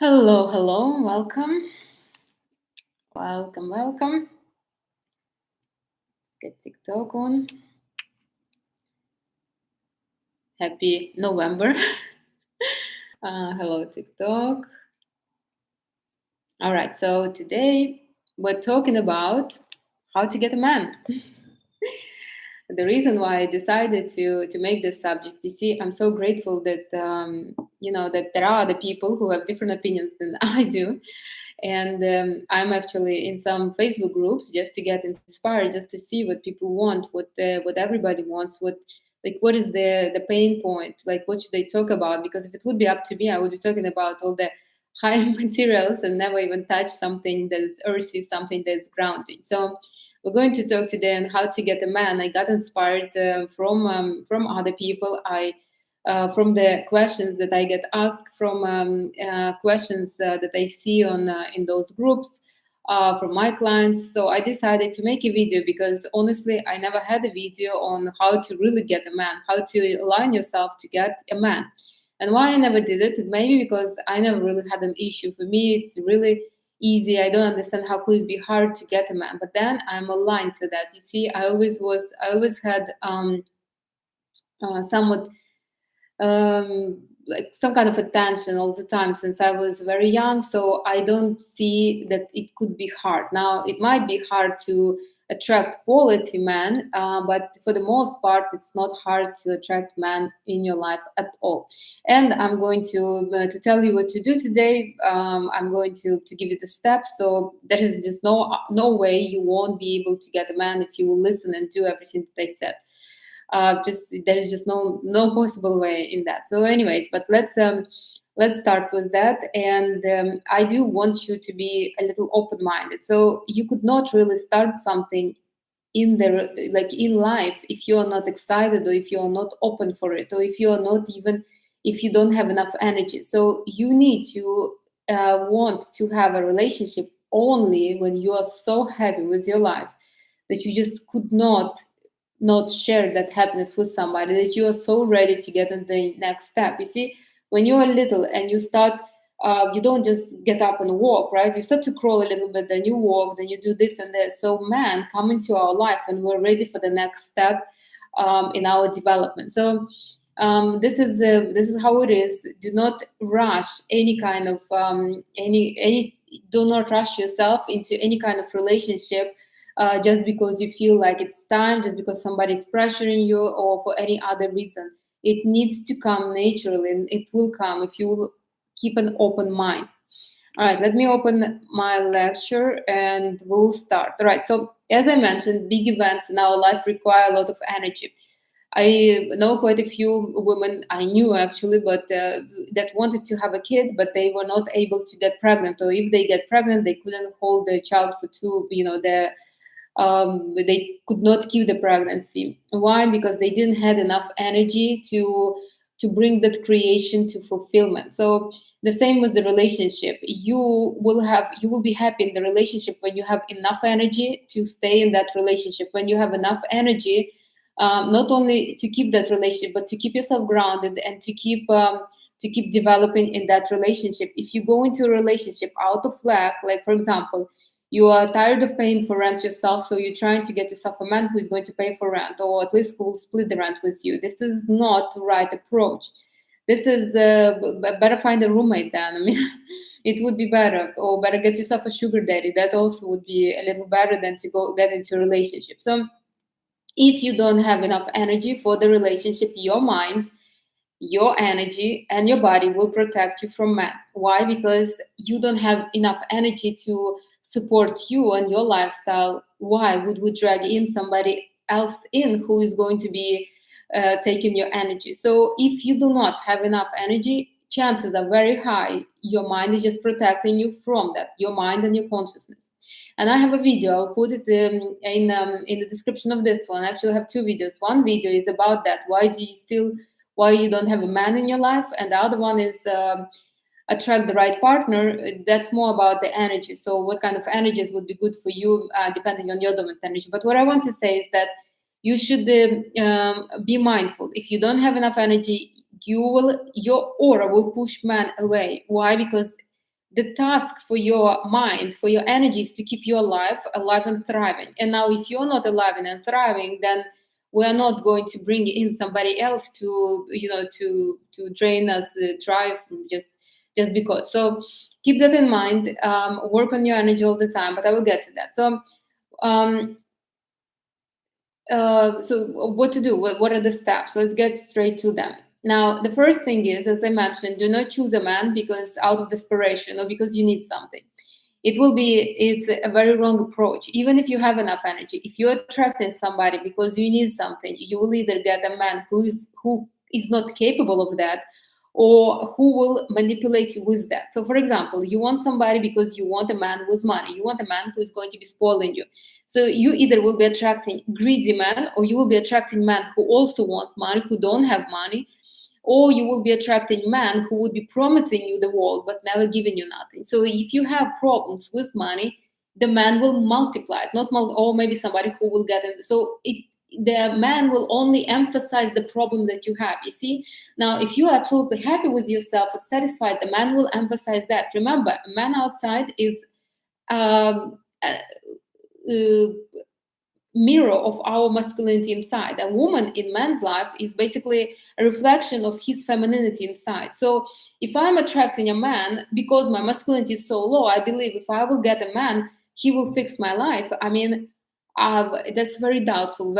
Hello, hello, welcome, welcome. Let's get TikTok on. Happy November. Hello, TikTok. All right, so today we're talking about how to get a man. The reason why I decided to make this subject, you see, I'm so grateful that that there are other people who have different opinions than I do, and I'm actually in some Facebook groups just to get inspired, just to see what people want, what everybody wants, what is the pain point, like what should they talk about? Because if it would be up to me, I would be talking about all the high materials and never even touch something that is earthy, something that's grounding. So we're going to talk today on how to get a man. I got inspired from other people. I from the questions that I get asked, from questions that I see on in those groups from my clients. So I decided to make a video because honestly, I never had a video on how to really get a man, how to align yourself to get a man. And why I never did it? Maybe because I never really had an issue. For me, it's really easy. I don't understand how could it be hard to get a man. But then I'm aligned to that. You see, I always had somewhat like some kind of attention all the time since I was very young. So I don't see that it could be hard. Now, it might be hard to attract quality men, but for the most part, it's not hard to attract men in your life at all. And I'm going to tell you what to do today. I'm going to give you the steps. So there is just no way you won't be able to get a man if you will listen and do everything that I said. Just there is just no possible way in that. So anyways, but let's start with that. And I do want you to be a little open-minded, so you could not really start something in the like in life if you're not excited, or if you're not open for it, or if you're not even, if you don't have enough energy. So you need to want to have a relationship only when you are so happy with your life that you just could not share that happiness with somebody, that you are so ready to get on the next step. You see, when you are little and you start, you don't just get up and walk, right? You start to crawl a little bit, then you walk, then you do this and that. So man come into our life and we're ready for the next step in our development. So this is how it is. Do not rush any kind of any do not rush yourself into any kind of relationship just because you feel like it's time, just because somebody is pressuring you, or for any other reason. It needs to come naturally, and it will come if you will keep an open mind. All right, let me open my lecture and we'll start. All right, so as I mentioned, big events in our life require a lot of energy. I know quite a few women I knew actually, but that wanted to have a kid, but they were not able to get pregnant, or if they get pregnant, they couldn't hold the child for two, they could not keep the pregnancy. Why? Because they didn't have enough energy to bring that creation to fulfillment. So the same with the relationship. You will be happy in the relationship when you have enough energy to stay in that relationship. When you have enough energy, not only to keep that relationship, but to keep yourself grounded and to keep developing in that relationship. If you go into a relationship out of lack, like for example, you are tired of paying for rent yourself, so you're trying to get yourself a man who is going to pay for rent, or at least who will split the rent with you. This is not the right approach. This is better find a roommate then. I mean, it would be better, or better get yourself a sugar daddy. That also would be a little better than to go get into a relationship. So if you don't have enough energy for the relationship, your mind, your energy, and your body will protect you from men. Why? Because you don't have enough energy to support you and your lifestyle. Why would we drag in somebody else in who is going to be taking your energy? So if you do not have enough energy, chances are very high your mind is just protecting you from that, your mind and your consciousness. And I have a video. I'll put it in the description of this one. Actually, I have two videos. One video is about that. Why you don't have a man in your life, and the other one is attract the right partner. That's more about the energy. So what kind of energies would be good for you, depending on your dominant energy. But what I want to say is that you should be mindful. If you don't have enough energy, your aura will push man away. Why? Because the task for your mind, for your energy, is to keep you alive and thriving. And now, if you're not alive and thriving, then we're not going to bring in somebody else to, to drain us dry just because. So keep that in mind. Work on your energy all the time, but I will get to that. So um, so what to do? What are the steps? Let's get straight to them. Now, the first thing is, as I mentioned, do not choose a man because out of desperation or because you need something. It's a very wrong approach. Even if you have enough energy, if you're attracting somebody because you need something, you will either get a man who is not capable of that, or who will manipulate you with that. So, for example, you want somebody because you want a man with money. You want a man who is going to be spoiling you. So you either will be attracting greedy men, or you will be attracting men who also want money, who don't have money, or you will be attracting men who would be promising you the world but never giving you nothing. So if you have problems with money, the man will multiply it, or maybe somebody who will get it. So the man will only emphasize the problem that you have. You see, now if you're absolutely happy with yourself and satisfied, the man will emphasize that. Remember, a man outside is um, uh, uh, mirror of our masculinity inside. A woman in man's life is basically a reflection of his femininity inside. So if I'm attracting a man because my masculinity is so low, I believe if I will get a man, he will fix my life. I mean, that's very doubtful,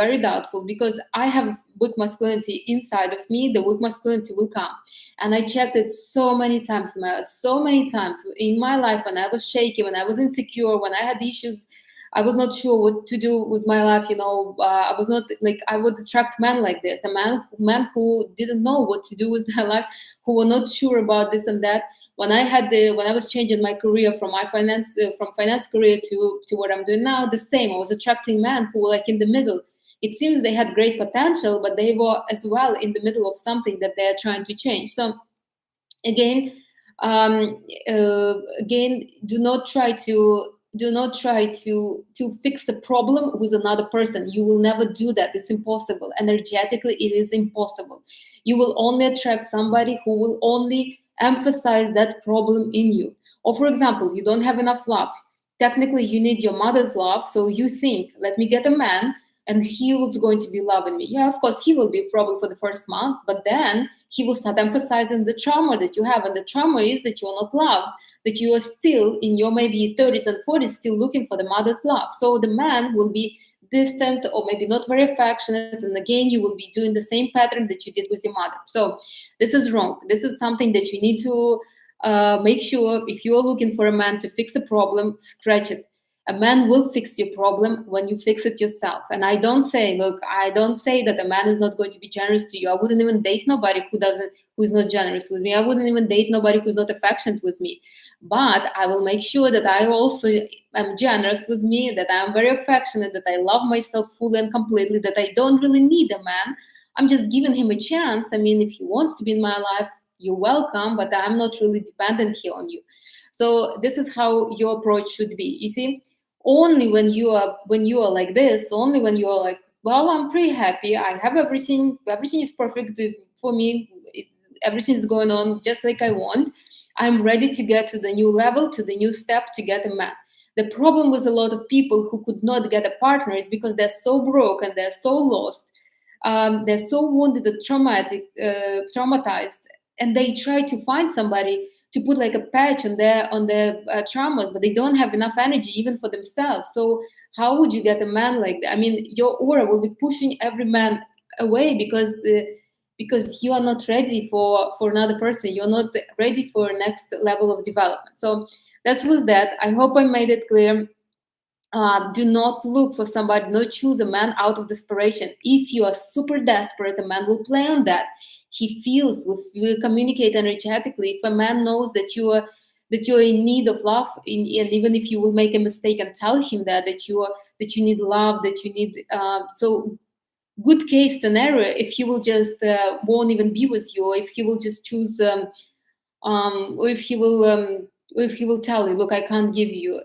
because I have weak masculinity inside of me. The weak masculinity will come. And I checked it so many times in my life, when I was shaky, when I was insecure, when I had issues. I was not sure what to do with my life. I was not like, I would attract men like this, a man who didn't know what to do with their life, who were not sure about this and that. When I was changing my career from finance career to what I'm doing now, the same. I was attracting men who were like in the middle. It seems they had great potential, but they were as well in the middle of something that they are trying to change. So again, do not try to fix a problem with another person. You will never do that. It's impossible. Energetically, it is impossible. You will only attract somebody who will only emphasize that problem in you. Or for example, you don't have enough love. Technically, you need your mother's love. So you think, let me get a man and he was going to be loving me. Yeah, of course, he will be a problem for the first months, but then he will start emphasizing the trauma that you have. And the trauma is that you are not loved, that you are still in your maybe 30s and 40s, still looking for the mother's love. So the man will be distant or maybe not very affectionate. And again, you will be doing the same pattern that you did with your mother. So this is wrong. This is something that you need to make sure. If you're looking for a man to fix a problem, scratch it. A man will fix your problem when you fix it yourself. And I don't say that a man is not going to be generous to you. I wouldn't even date nobody who's not generous with me. I wouldn't even date nobody who's not affectionate with me. But I will make sure that I also am generous with me, that I'm very affectionate, that I love myself fully and completely, that I don't really need a man. I'm just giving him a chance. I mean, if he wants to be in my life, you're welcome, but I'm not really dependent here on you. So this is how your approach should be. You see, only when you are like this, only when you are like, well, I'm pretty happy, I have everything is perfect for me, everything is going on just like I want, I'm ready to get to the new level, to the new step, to get a man. The problem with a lot of people who could not get a partner is because they're so broke and they're so lost, they're so wounded and traumatized, and they try to find somebody to put like a patch on their traumas, but they don't have enough energy even for themselves. So how would you get a man like that? I mean, your aura will be pushing every man away because you are not ready for another person. You're not ready for next level of development. So that's with that. I hope I made it clear. Do not look for somebody, not choose a man out of desperation. If you are super desperate, a man will play on that. He feels, will communicate energetically. If a man knows that you're in need of love, and even if you will make a mistake and tell him that you need love, that you need so good case scenario, if he will just won't even be with you, or if he will just choose or if he will tell you, look, I can't give you.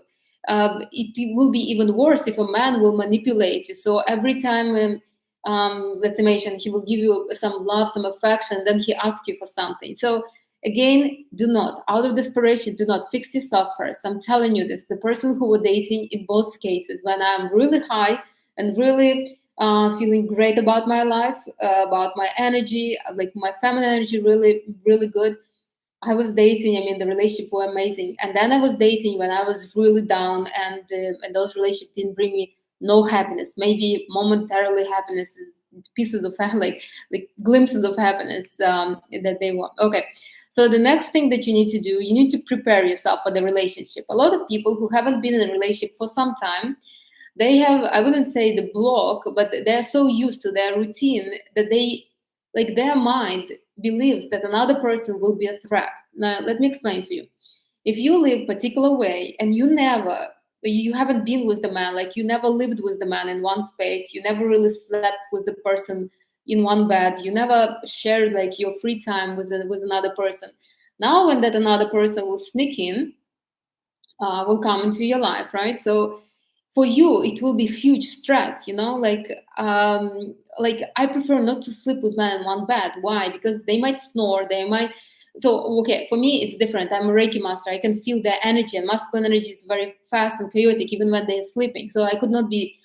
It will be even worse if a man will manipulate you. So every time, let's imagine he will give you some love, some affection, then he asks you for something. So Again, do not, out of desperation, do not fix yourself first. I'm telling you this. The person who were dating in both cases, when I'm really high and really feeling great about my life, about my energy, like my feminine energy, really, really good. I was dating. I mean, the relationship were amazing, and then I was dating when I was really down, and those relationships didn't bring me no happiness. Maybe momentarily happiness is pieces of like glimpses of happiness that they want. Okay, so the next thing that you need to do, you need to prepare yourself for the relationship. A lot of people who haven't been in a relationship for some time, they have, I wouldn't say the block, but they're so used to their routine that they, like, their mind believes that another person will be a threat. Now let me explain to you. If you live particular way and you haven't been with the man, like you never lived with the man in one space, you never really slept with the person in one bed, you never shared like your free time with another person. Now when that another person will sneak in, will come into your life, right? So for you it will be huge stress, like I prefer not to sleep with men in one bed. Why? Because they might snore, they might. So okay, for me it's different. I'm a Reiki master. I can feel their energy, and masculine energy is very fast and chaotic even when they're sleeping. So I could not be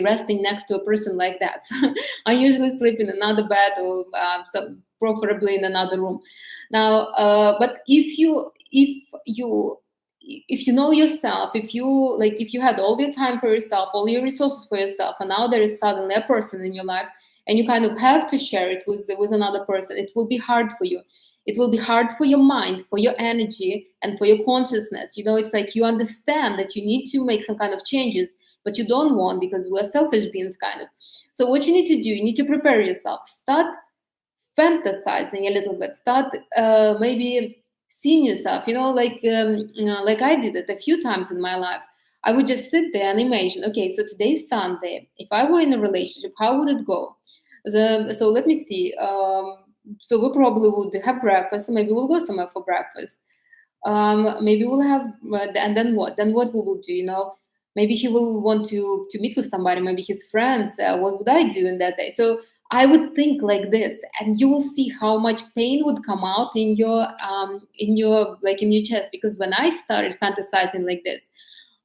resting next to a person like that. So I usually sleep in another bed, or preferably in another room. Now but if you know yourself, if you had all your time for yourself, all your resources for yourself, and now there is suddenly a person in your life, and you kind of have to share it with another person, it will be hard for you. It will be hard for your mind, for your energy, and for your consciousness. It's like you understand that you need to make some kind of changes, but you don't want, because we're selfish beings, kind of. So what you need to do, you need to prepare yourself. Start fantasizing a little bit. Start maybe seeing yourself, like I did it a few times in my life. I would just sit there and imagine, okay, so today's Sunday. If I were in a relationship, how would it go? So let me see. So we probably would have breakfast. So maybe we'll go somewhere for breakfast. Maybe we'll have, and then what? Then what we will do? Maybe he will want to meet with somebody. Maybe his friends. What would I do in that day? So I would think like this, and you will see how much pain would come out in your chest. Because when I started fantasizing like this,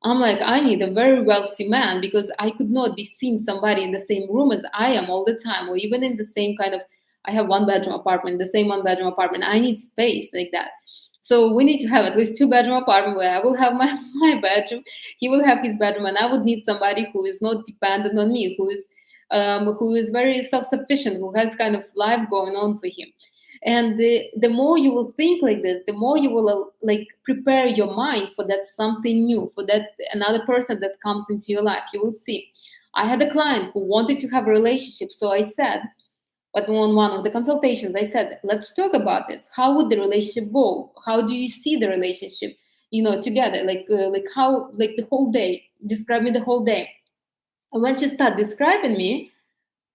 I'm like, I need a very wealthy man, because I could not be seeing somebody in the same room as I am all the time, or even in the same kind of. I have one bedroom apartment, the same one bedroom apartment. I need space like that. So we need to have at least two bedroom apartment where I will have my, my bedroom, he will have his bedroom, and I would need somebody who is not dependent on me, who is very self-sufficient, who has kind of life going on for him. And the more you will think like this, the more you will like prepare your mind for that something new, for that another person that comes into your life. You will see. I had a client who wanted to have a relationship, so I said, but on one of the consultations, I said, let's talk about this. How would the relationship go? How do you see the relationship, together? Like how, like the whole day. Describe me the whole day. And when she started describing me,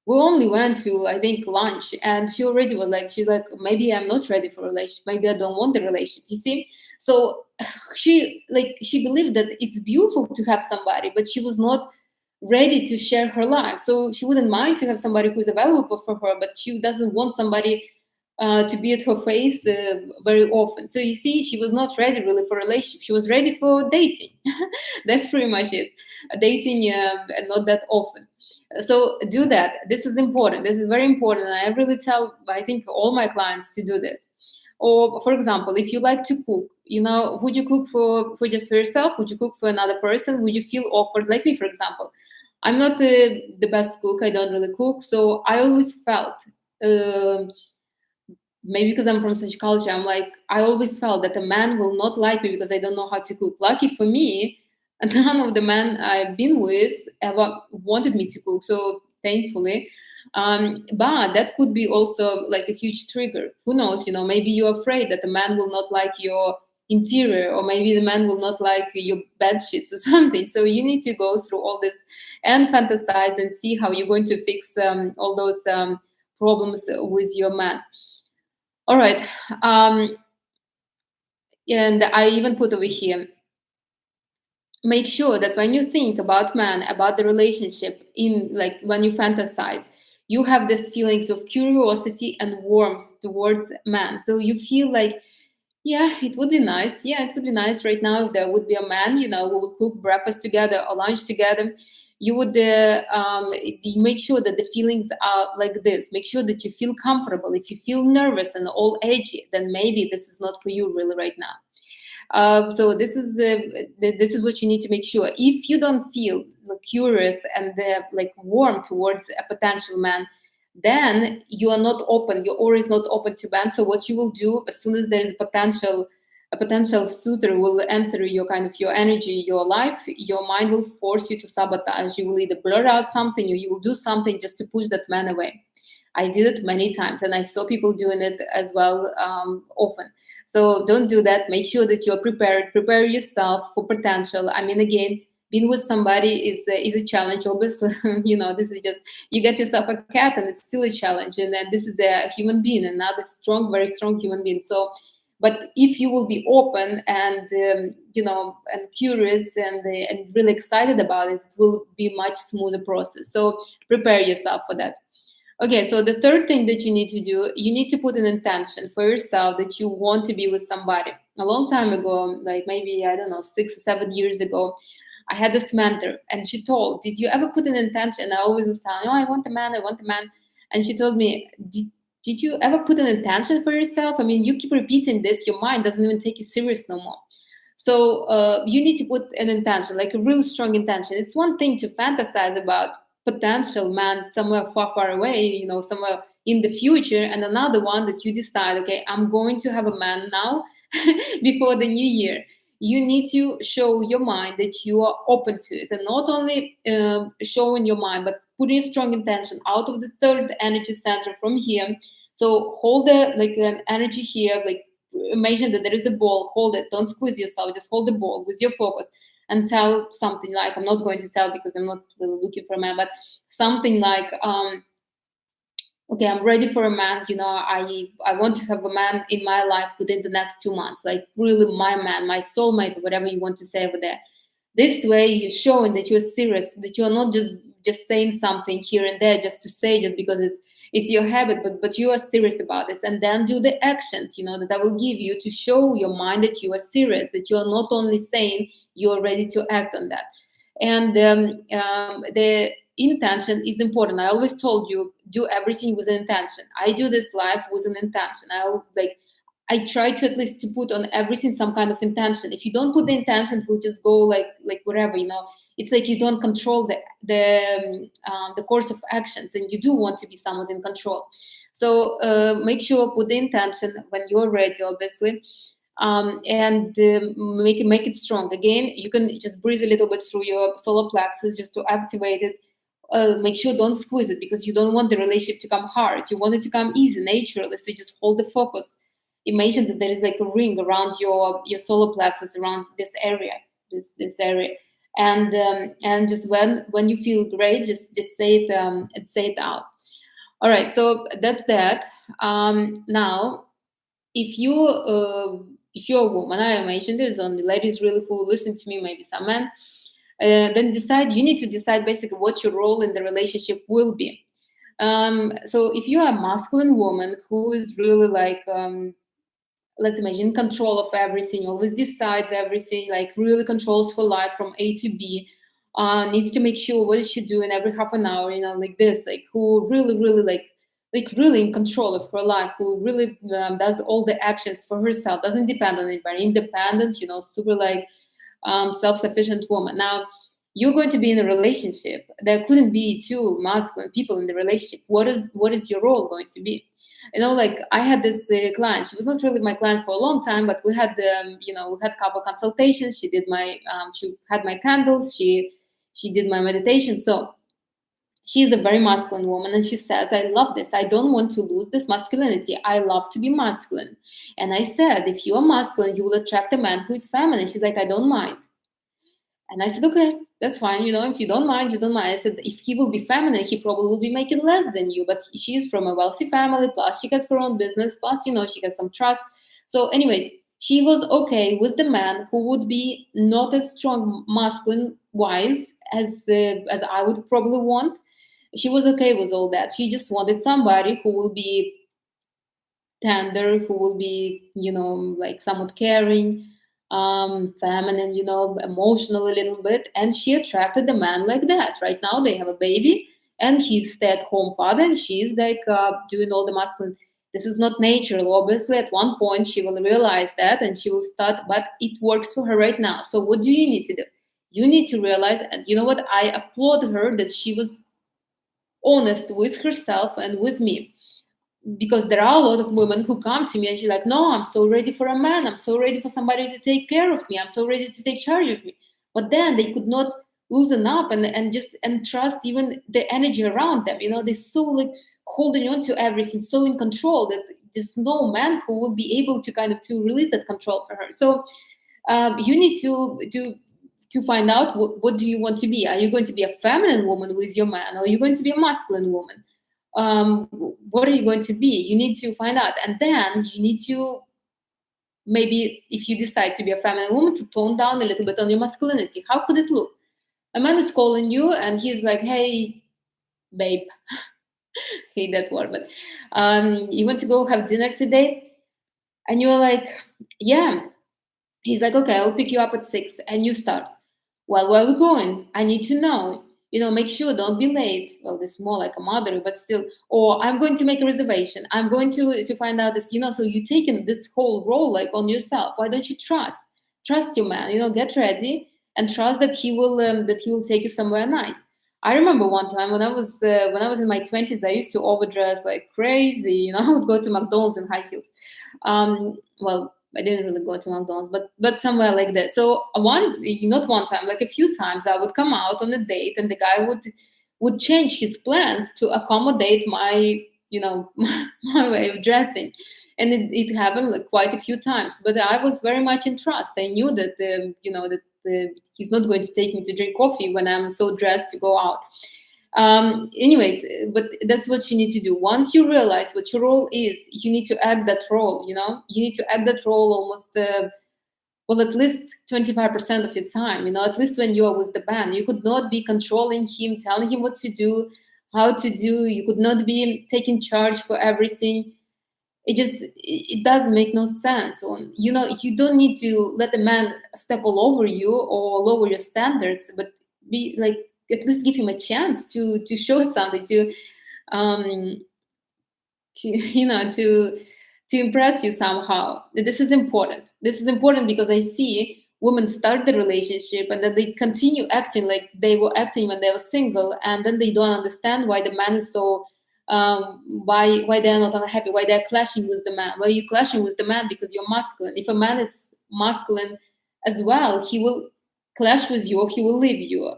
we only went to, I think, lunch, and she already was like, she's like, maybe I'm not ready for a relationship. Maybe I don't want the relationship. You see? So she believed that it's beautiful to have somebody, but she was not ready to share her life. So she wouldn't mind to have somebody who's available for her, but she doesn't want somebody to be at her face very often. So you see, she was not ready really for a relationship. She was ready for dating. That's pretty much it. Dating, and not that often. So do that. This is important. This is very important. And I really tell, I think, all my clients to do this. Or for example, if you like to cook, would you cook for just for yourself? Would you cook for another person? Would you feel awkward? Like me, for example, I'm not the best cook. I don't really cook. So I always felt, maybe because I'm from such culture, I always felt that a man will not like me because I don't know how to cook. Lucky for me, none of the men I've been with ever wanted me to cook. So thankfully, but that could be also like a huge trigger. Who knows? Maybe you're afraid that the man will not like your interior, or maybe the man will not like your bed sheets or something. So you need to go through all this and fantasize and see how you're going to fix all those problems with your man. All right. And I even put over here, make sure that when you think about man, about the relationship, in like when you fantasize, you have this feelings of curiosity and warmth towards man. So you feel like, yeah, it would be nice. Yeah, it would be nice right now if there would be a man, who would cook breakfast together or lunch together. You would you make sure that the feelings are like this. Make sure that you feel comfortable. If you feel nervous and all edgy, then maybe this is not for you really right now. So this is what you need to make sure. If you don't feel curious and like warm towards a potential man, then you are not open. Your aura is not open to man. So what you will do as soon as there is a potential suitor will enter your kind of your energy, your life, your mind will force you to sabotage. You will either blur out something or you will do something just to push that man away. I did it many times, and I saw people doing it as well often. So don't do that. Make sure that you're prepared. Prepare yourself for potential. I mean, again, being with somebody is a challenge. Obviously, this is just you get yourself a cat, and it's still a challenge. And then this is a human being, another strong, very strong human being. So, but if you will be open and and curious and really excited about it, it will be much smoother process. So prepare yourself for that. Okay, so the third thing that you need to do, you need to put an intention for yourself that you want to be with somebody. A long time ago, like maybe, I don't know, 6 or 7 years ago, I had this mentor and she told, did you ever put an intention? I always was telling, oh, I want a man, I want a man. And she told me, did you ever put an intention for yourself? I mean, you keep repeating this, your mind doesn't even take you serious no more. So you need to put an intention, like a real strong intention. It's one thing to fantasize about potential man somewhere far, far away, somewhere in the future, and another one that you decide, okay, I'm going to have a man now before the new year. You need to show your mind that you are open to it, and not only showing your mind, but putting a strong intention out of the third energy center from here. So hold an energy here, like imagine that there is a ball, hold it, don't squeeze yourself, just hold the ball with your focus and tell something like, I'm not going to tell because I'm not really looking for a man, but something like, okay, I'm ready for a man, I want to have a man in my life within the next 2 months, like really my man, my soulmate, or whatever you want to say over there. This way you're showing that you're serious, that you're not just saying something here and there just to say, just because it's your habit, but you are serious about this. And then do the actions, that I will give you to show your mind that you are serious, that you're not only saying, you're ready to act on that. And the intention is important. I always told you, do everything with an intention. I do this life with an intention. I try to at least to put on everything some kind of intention. If you don't put the intention, it will just go like wherever, It's like you don't control the course of actions, and you do want to be somewhat in control. So make sure put the intention when you're ready, obviously, and make it strong. Again, you can just breathe a little bit through your solar plexus just to activate it. Make sure don't squeeze it, because you don't want the relationship to come hard. You want it to come easy, naturally. So just hold the focus. Imagine that there is like a ring around your solar plexus, around this area, this area, and just when you feel great, just say it and say it out. All right, so that's that. Now, if you're a woman, I mentioned there's only ladies really who listen to me, maybe some men. Then you need to decide basically what your role in the relationship will be. So if you are a masculine woman who is really like, let's imagine, control of everything, always decides everything, like really controls her life from A to B, needs to make sure what is she doing every half an hour, like this, like who really, really like really in control of her life, who really does all the actions for herself, doesn't depend on anybody, independent, super like self-sufficient woman. Now, you're going to be in a relationship. There couldn't be two masculine people in the relationship. What is your role going to be? Like I had this client. She was not really my client for a long time, but we had we had a couple consultations. She did she had my candles. She did my meditation. So she's a very masculine woman, and she says, I love this. I don't want to lose this masculinity. I love to be masculine. And I said, if you are masculine, you will attract a man who is feminine. She's like, I don't mind. And I said, okay, that's fine. If you don't mind, you don't mind. I said, if he will be feminine, he probably will be making less than you. But she's from a wealthy family, plus she has her own business, plus, she has some trust. So anyways, she was okay with the man who would be not as strong masculine wise as I would probably want. She was okay with all that. She just wanted somebody who will be tender, who will be, like somewhat caring, feminine, emotional a little bit. And she attracted a man like that. Right now they have a baby, and he's stay-at-home father, and she's like doing all the masculine. This is not natural. Obviously, at one point she will realize that, and she will start. But it works for her right now. So what do you need to do? You need to realize, and you know what? I applaud her that she was honest with herself and with me, because there are a lot of women who come to me and she's like, no, I'm so ready for a man, I'm so ready for somebody to take care of me, I'm so ready to take charge of me. But then they could not loosen up and trust even the energy around them. They're so like holding on to everything, so in control, that there's no man who will be able to kind of to release that control for her. So you need to find out what do you want to be. Are you going to be a feminine woman with your man, or are you going to be a masculine woman? What are you going to be? You need to find out, and then you need to, maybe if you decide to be a feminine woman, to tone down a little bit on your masculinity. How could it look? A man is calling you and he's like, hey babe, hate that word, but you want to go have dinner today? And you're like, yeah. He's like, okay, I'll pick you up at 6. And you start, well, where are we going? I need to know. Make sure, don't be late. Well, this is more like a mother, but still. Or I'm going to make a reservation. I'm going to find out this. So you're taking this whole role like on yourself. Why don't you trust your man? Get ready and trust that he will take you somewhere nice. I remember one time when I was in my 20s, I used to overdress like crazy. I would go to McDonald's in high heels. Well, I didn't really go to McDonald's, but somewhere like that. So not one time, like a few times, I would come out on a date, and the guy would change his plans to accommodate my, my way of dressing, and it happened like quite a few times. But I was very much in trust. I knew that he's not going to take me to drink coffee when I'm so dressed to go out. Anyways, but that's what you need to do. Once you realize what your role is, you need to act that role. You need to act that role almost well, at least 25% of your time. At least when you are with the band, you could not be controlling him, telling him what to do, how to do. You could not be taking charge for everything. It doesn't make no sense. You don't need to let a man step all over you or lower your standards, but be like, at least give him a chance to show something, um to to impress you somehow. This is important because I see women start the relationship and then they continue acting like they were acting when they were single, and then they don't understand why the man is so why they're not unhappy, why they're clashing with the man. Why are you clashing with the man? Because you're masculine. If a man is masculine as well, he will clash with you or he will leave you.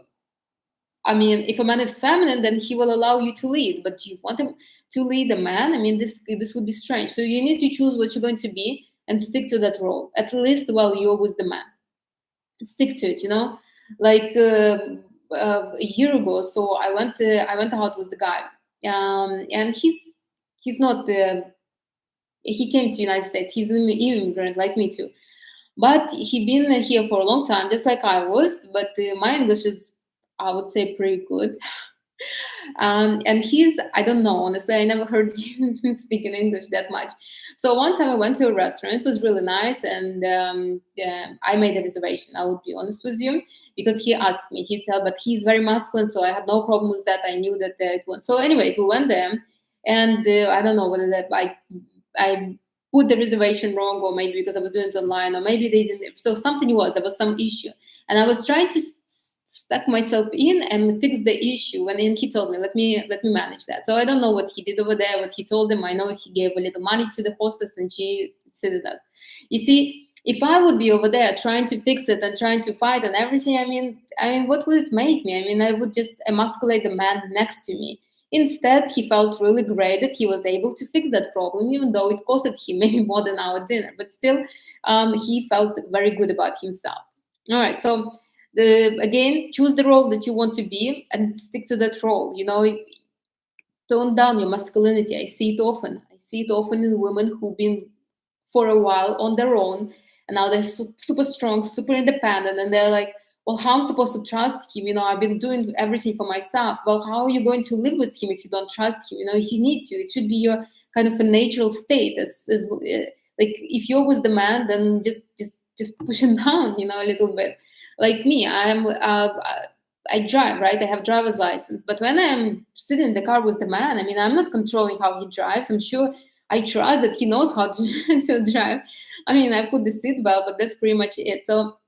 I mean, if a man is feminine, then he will allow you to lead. But do you want him to lead a man? I mean, this would be strange. So you need to choose what you're going to be and stick to that role, at least while you're with the man. Stick to it. Like a year ago, so I went out with the guy, and he's not he came to United States. He's an immigrant like me too, but he been here for a long time, just like I was. But my English is, I would say, pretty good. And I don't know, honestly, I never heard him speak in English that much. So one time I went to a restaurant, it was really nice, and yeah, I made a reservation, I would be honest with you, because he asked me, but he's very masculine, so I had no problem with that. I knew that it won't. So anyways, we went there, and I don't know whether that I put the reservation wrong, or maybe because I was doing it online, or maybe they didn't. So there was some issue, and I was trying to stuck myself in and fix the issue. And then he told me, let me manage that. So I don't know what he did over there, what he told them. I know he gave a little money to the hostess and she said it does. You see, if I would be over there trying to fix it and trying to fight and everything, I mean, what would it make me? I mean, I would just emasculate the man next to me. Instead, he felt really great that he was able to fix that problem, even though it costed him maybe more than our dinner. But still, he felt very good about himself. All right, so again, choose the role that you want to be and stick to that role. Tone down your masculinity. I see it often. In women who've been for a while on their own, and now they're super strong, super independent, and they're like, well, how I'm supposed to trust him? I've been doing everything for myself. Well, how are you going to live with him if you don't trust him? You need to. It should be your kind of a natural state. Like if you're with the man, then just push him down, a little bit. Like me, I drive, right? I have driver's license, but when I'm sitting in the car with the man, I mean, I'm not controlling how he drives. I'm sure I trust that he knows how to to drive. I mean, I put the seatbelt, but that's pretty much it. So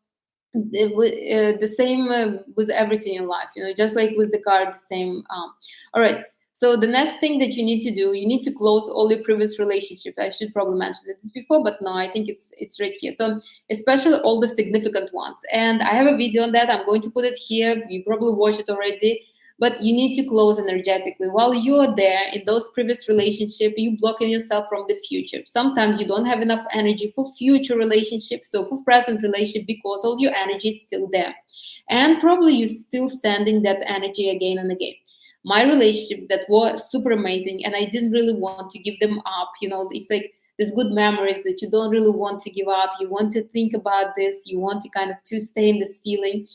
the same with everything in life, just like with the car, the same. All right. So the next thing that you need to do, you need to close all your previous relationships. I should probably mention this before, but no, I think it's right here. So especially all the significant ones, and I have a video on that. I'm going to put it here. You probably watched it already. But you need to close energetically. While you're there in those previous relationships, you blocking yourself from the future. Sometimes you don't have enough energy for future relationships, so for present relationship, because all your energy is still there. And probably you're still sending that energy again and again. My relationship that was super amazing, and I didn't really want to give them up. It's like there's good memories that you don't really want to give up. You want to think about this. You want to kind of to stay in this feeling.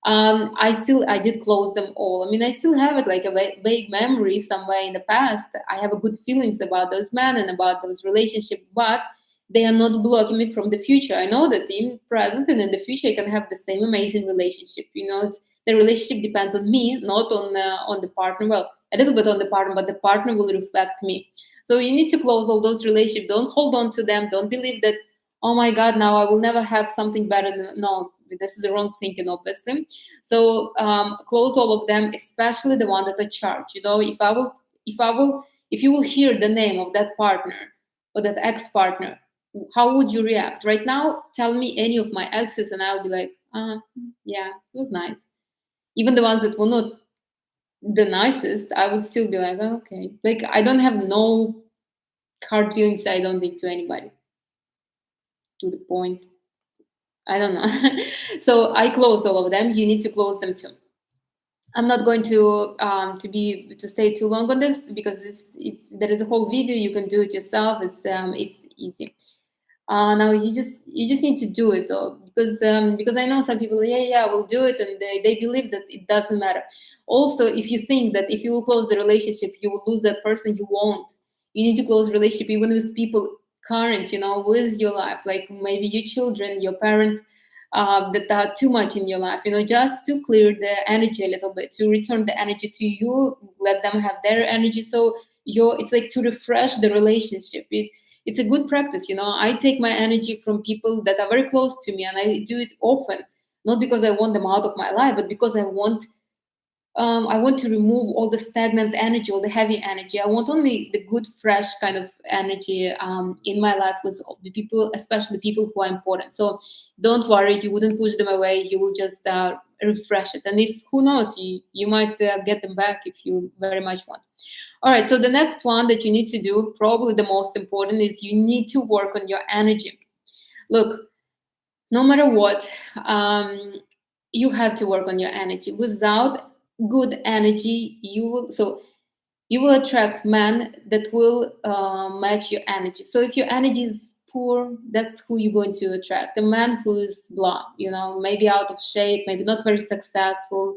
I did close them all. I mean, I still have it like a vague memory somewhere in the past. I have a good feelings about those men and about those relationships, but they are not blocking me from the future. I know that in present and in the future I can have the same amazing relationship. The relationship depends on me, not on the partner. Well, a little bit on the partner, but the partner will reflect me. So you need to close all those relationships. Don't hold on to them. Don't believe that, oh my God, now I will never have something better than, no, this is the wrong thinking, obviously. So close all of them, especially the one that I charge. If you will hear the name of that partner or that ex-partner, how would you react? Right now, tell me any of my exes, and I'll be like, yeah, it was nice. Even the ones that were not the nicest, I would still be like, okay. Like I don't have no hard feelings. I don't think to anybody. To the point. I don't know. So I closed all of them. You need to close them too. I'm not going to stay too long on this because there is a whole video. You can do it yourself. It's easy. Now you just need to do it though, because I know some people, yeah, we'll do it, and they believe that it doesn't matter. Also, if you think that if you will close the relationship, you will lose that person, you won't. You need to close relationship even with people current, with your life, like maybe your children, your parents, that are too much in your life, just to clear the energy a little bit, to return the energy to you, let them have their energy. So it's like to refresh the relationship. It's a good practice. I take my energy from people that are very close to me, and I do it often, not because I want them out of my life, but because I want to remove all the stagnant energy, all the heavy energy. I want only the good, fresh kind of energy in my life with all the people, especially the people who are important. So don't worry, you wouldn't push them away. You will just refresh it. And if, who knows, you might get them back if you very much want. All right, so the next one that you need to do, probably the most important, is you need to work on your energy. Look, no matter what, you have to work on your energy. Without good energy, you will attract men that will match your energy. So if your energy is poor, that's who you're going to attract. A man who's blah, maybe out of shape, maybe not very successful,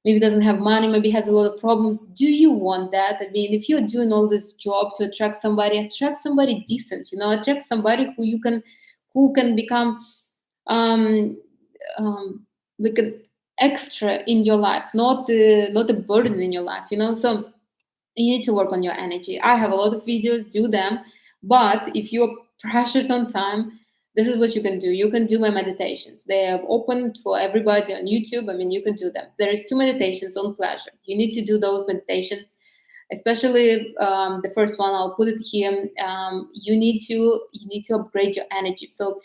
maybe doesn't have money, maybe has a lot of problems. Do you want that? I mean, if you're doing all this job to attract somebody decent, attract somebody who can become like an extra in your life, not a burden in your life, So you need to work on your energy. I have a lot of videos, do them, but if you're pressured on time, this is what you can do. You can do my meditations. They are open for everybody on YouTube. I mean, you can do them. There is 2 meditations on pleasure. You need to do those meditations, especially the first one. I'll put it here. You need to upgrade your energy. So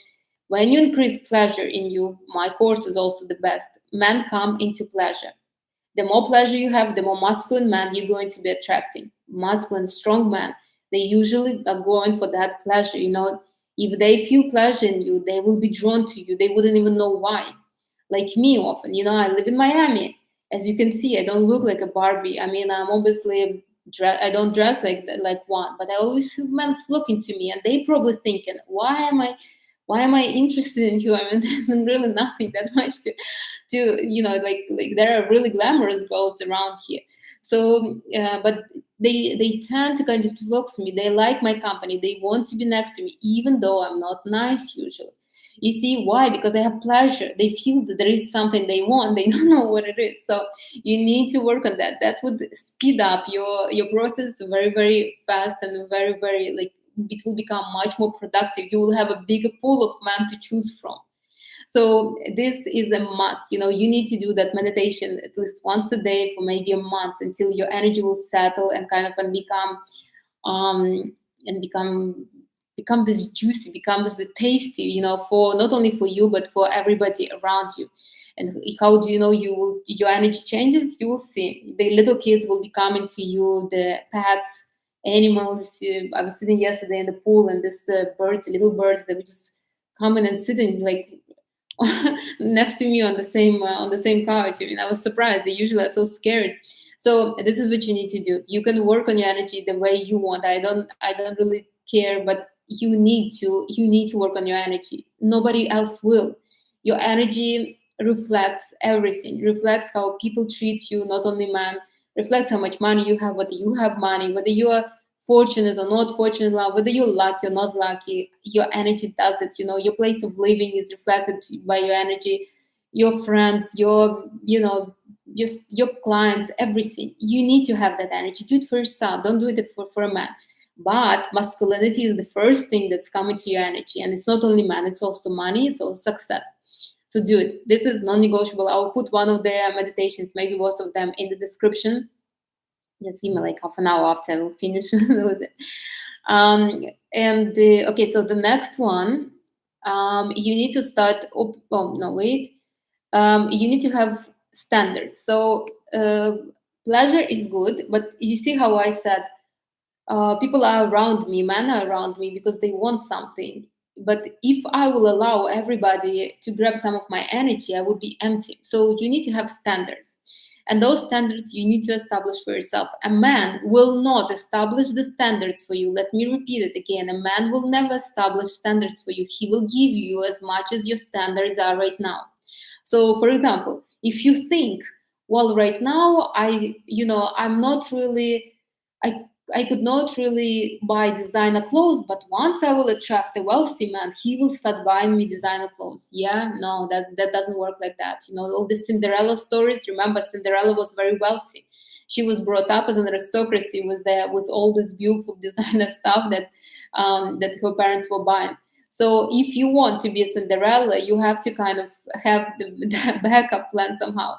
when you increase pleasure in you, my course is also the best. Men come into pleasure. The more pleasure you have, the more masculine man you're going to be attracting. Masculine, strong man, they usually are going for that pleasure. If they feel pleasure in you, they will be drawn to you. They wouldn't even know why. Like me often, I live in Miami. As you can see, I don't look like a Barbie. I mean, I'm obviously, I don't dress like one, but I always have men flocking to me, and they probably thinking, why am I why am I interested in you? I mean, there's really nothing that much to like there are really glamorous girls around here. So but they tend to kind of to look for me. They like my company. They want to be next to me, even though I'm not nice usually. You see why? Because they have pleasure. They feel that there is something they want. They don't know what it is. So you need to work on that. That would speed up your process very, very fast, and very, very like it will become much more productive. You will have a bigger pool of men to choose from. So this is a must. You need to do that meditation at least once a day for maybe a month, until your energy will settle and kind of and become this juicy, becomes the tasty, for not only for you but for everybody around you. And how do you know your energy changes? You will see the little kids will be coming to you, the pets, animals. I was sitting yesterday in the pool, and this little birds, they were just coming and sitting like next to me on the same couch. I mean, I was surprised. They usually are so scared. So this is what you need to do. You can work on your energy the way you want. I don't really care, but you need to work on your energy. Nobody else will. Your energy reflects everything. Reflects how people treat you, not only man. Reflects how much money you have, whether you have money, whether you are fortunate or not fortunate in love, whether you're lucky or not lucky. Your energy does it. Your place of living is reflected by your energy. Your friends, your clients, everything. You need to have that energy. Do it for yourself. Don't do it for a man. But masculinity is the first thing that's coming to your energy. And it's not only man, it's also money, it's also success. So do it. This is non-negotiable. I will put one of their meditations, maybe both of them, in the description. Just give me like half an hour after I will finish with it. Okay, so the next one, you need to start. Oh no, wait. You need to have standards. So pleasure is good, but you see how I said people are around me, men are around me because they want something. But if I will allow everybody to grab some of my energy, I would be empty. So you need to have standards. And those standards you need to establish for yourself. A man will not establish the standards for you. Let me repeat it again. A man will never establish standards for you. He will give you as much as your standards are right now. So, for example, if you think, well, right now I'm not really, I I could not really buy designer clothes, but once I will attract a wealthy man, he will start buying me designer clothes. Yeah, no, that doesn't work like that. All the Cinderella stories. Remember, Cinderella was very wealthy. She was brought up as an aristocracy, was there with all this beautiful designer stuff that her parents were buying. So if you want to be a Cinderella, you have to kind of have the backup plan somehow.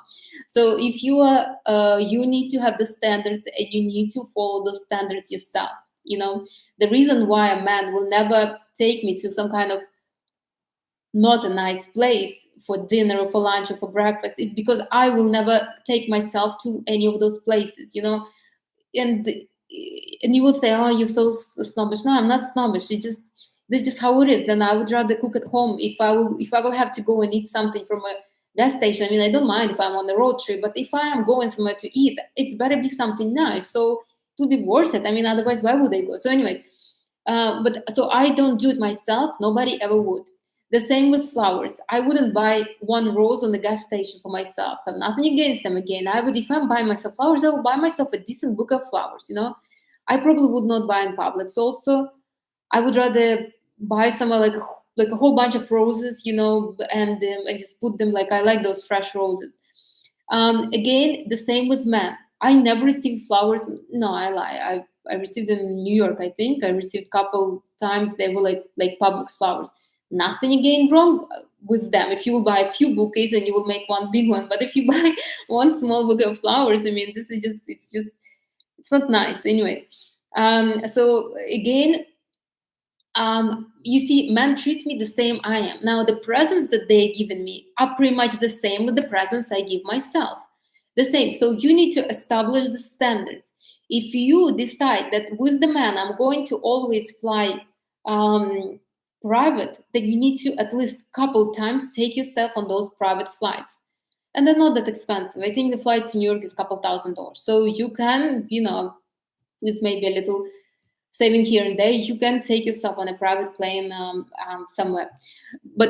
So if you are, you need to have the standards and you need to follow those standards yourself. The reason why a man will never take me to some kind of not a nice place for dinner or for lunch or for breakfast is because I will never take myself to any of those places. And and you will say, oh, you're so snobbish. No, I'm not snobbish. This is just how it is. Then I would rather cook at home. If I will have to go and eat something from a gas station, I mean, I don't mind if I'm on a road trip, but if I am going somewhere to eat, it's better be something nice. So it will be worth it. I mean, otherwise, why would I go? So anyways, but so I don't do it myself. Nobody ever would. The same with flowers. I wouldn't buy one rose on the gas station for myself. I'm nothing against them. Again, I would, if I'm buying myself flowers, I would buy myself a decent book of flowers. I probably would not buy in public. So also, I would rather buy somewhere like a whole bunch of roses, and just put them, like I like those fresh roses. Again, the same with men. I never received flowers. No, I lie. I received them in New York. I think I received a couple times. They were like public flowers. Nothing again wrong with them. If you will buy a few bouquets and you will make one big one, but if you buy one small bouquet of flowers, I mean, this is it's not nice anyway. So again, you see, men treat me the same I am. Now, the presents that they're giving me are pretty much the same with the presents I give myself. The same. So you need to establish the standards. If you decide that with the man, I'm going to always fly private, then you need to at least couple times take yourself on those private flights. And they're not that expensive. I think the flight to New York is a couple $1,000. So you can, with maybe a little saving here and there, you can take yourself on a private plane somewhere, but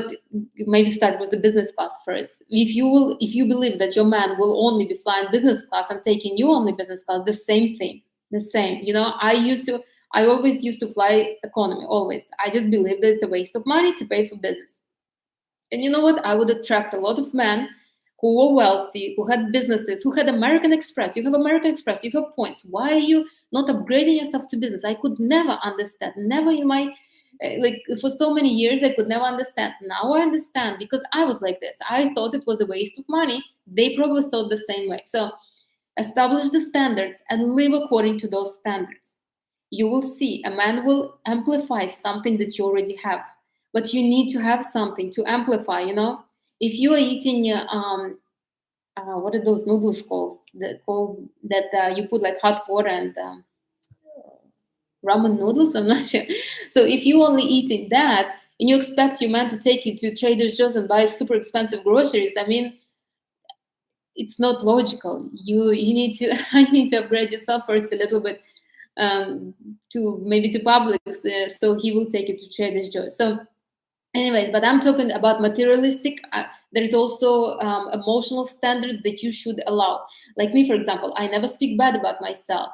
maybe start with the business class first. If you believe that your man will only be flying business class and taking you only business class, the same thing, the same. I always used to fly economy, always. I just believe that it's a waste of money to pay for business. And you know what? I would attract a lot of men who were wealthy, who had businesses, who had American Express. You have American Express, you have points. Why are you not upgrading yourself to business? I could never understand. Never in my, like, for so many years, I could never understand. Now I understand because I was like this. I thought it was a waste of money. They probably thought the same way. So establish the standards and live according to those standards. You will see a man will amplify something that you already have, but you need to have something to amplify. If you are eating what are those noodles called that you put like hot water and ramen noodles, I'm not sure. So if you only eating that and you expect your man to take you to Trader Joe's and buy super expensive groceries, I mean, it's not logical. You need to I need to upgrade yourself first a little bit, to maybe to Publix, so he will take you to Trader Joe's. So anyways, but I'm talking about materialistic. There's also emotional standards that you should allow. Like me, for example, I never speak bad about myself,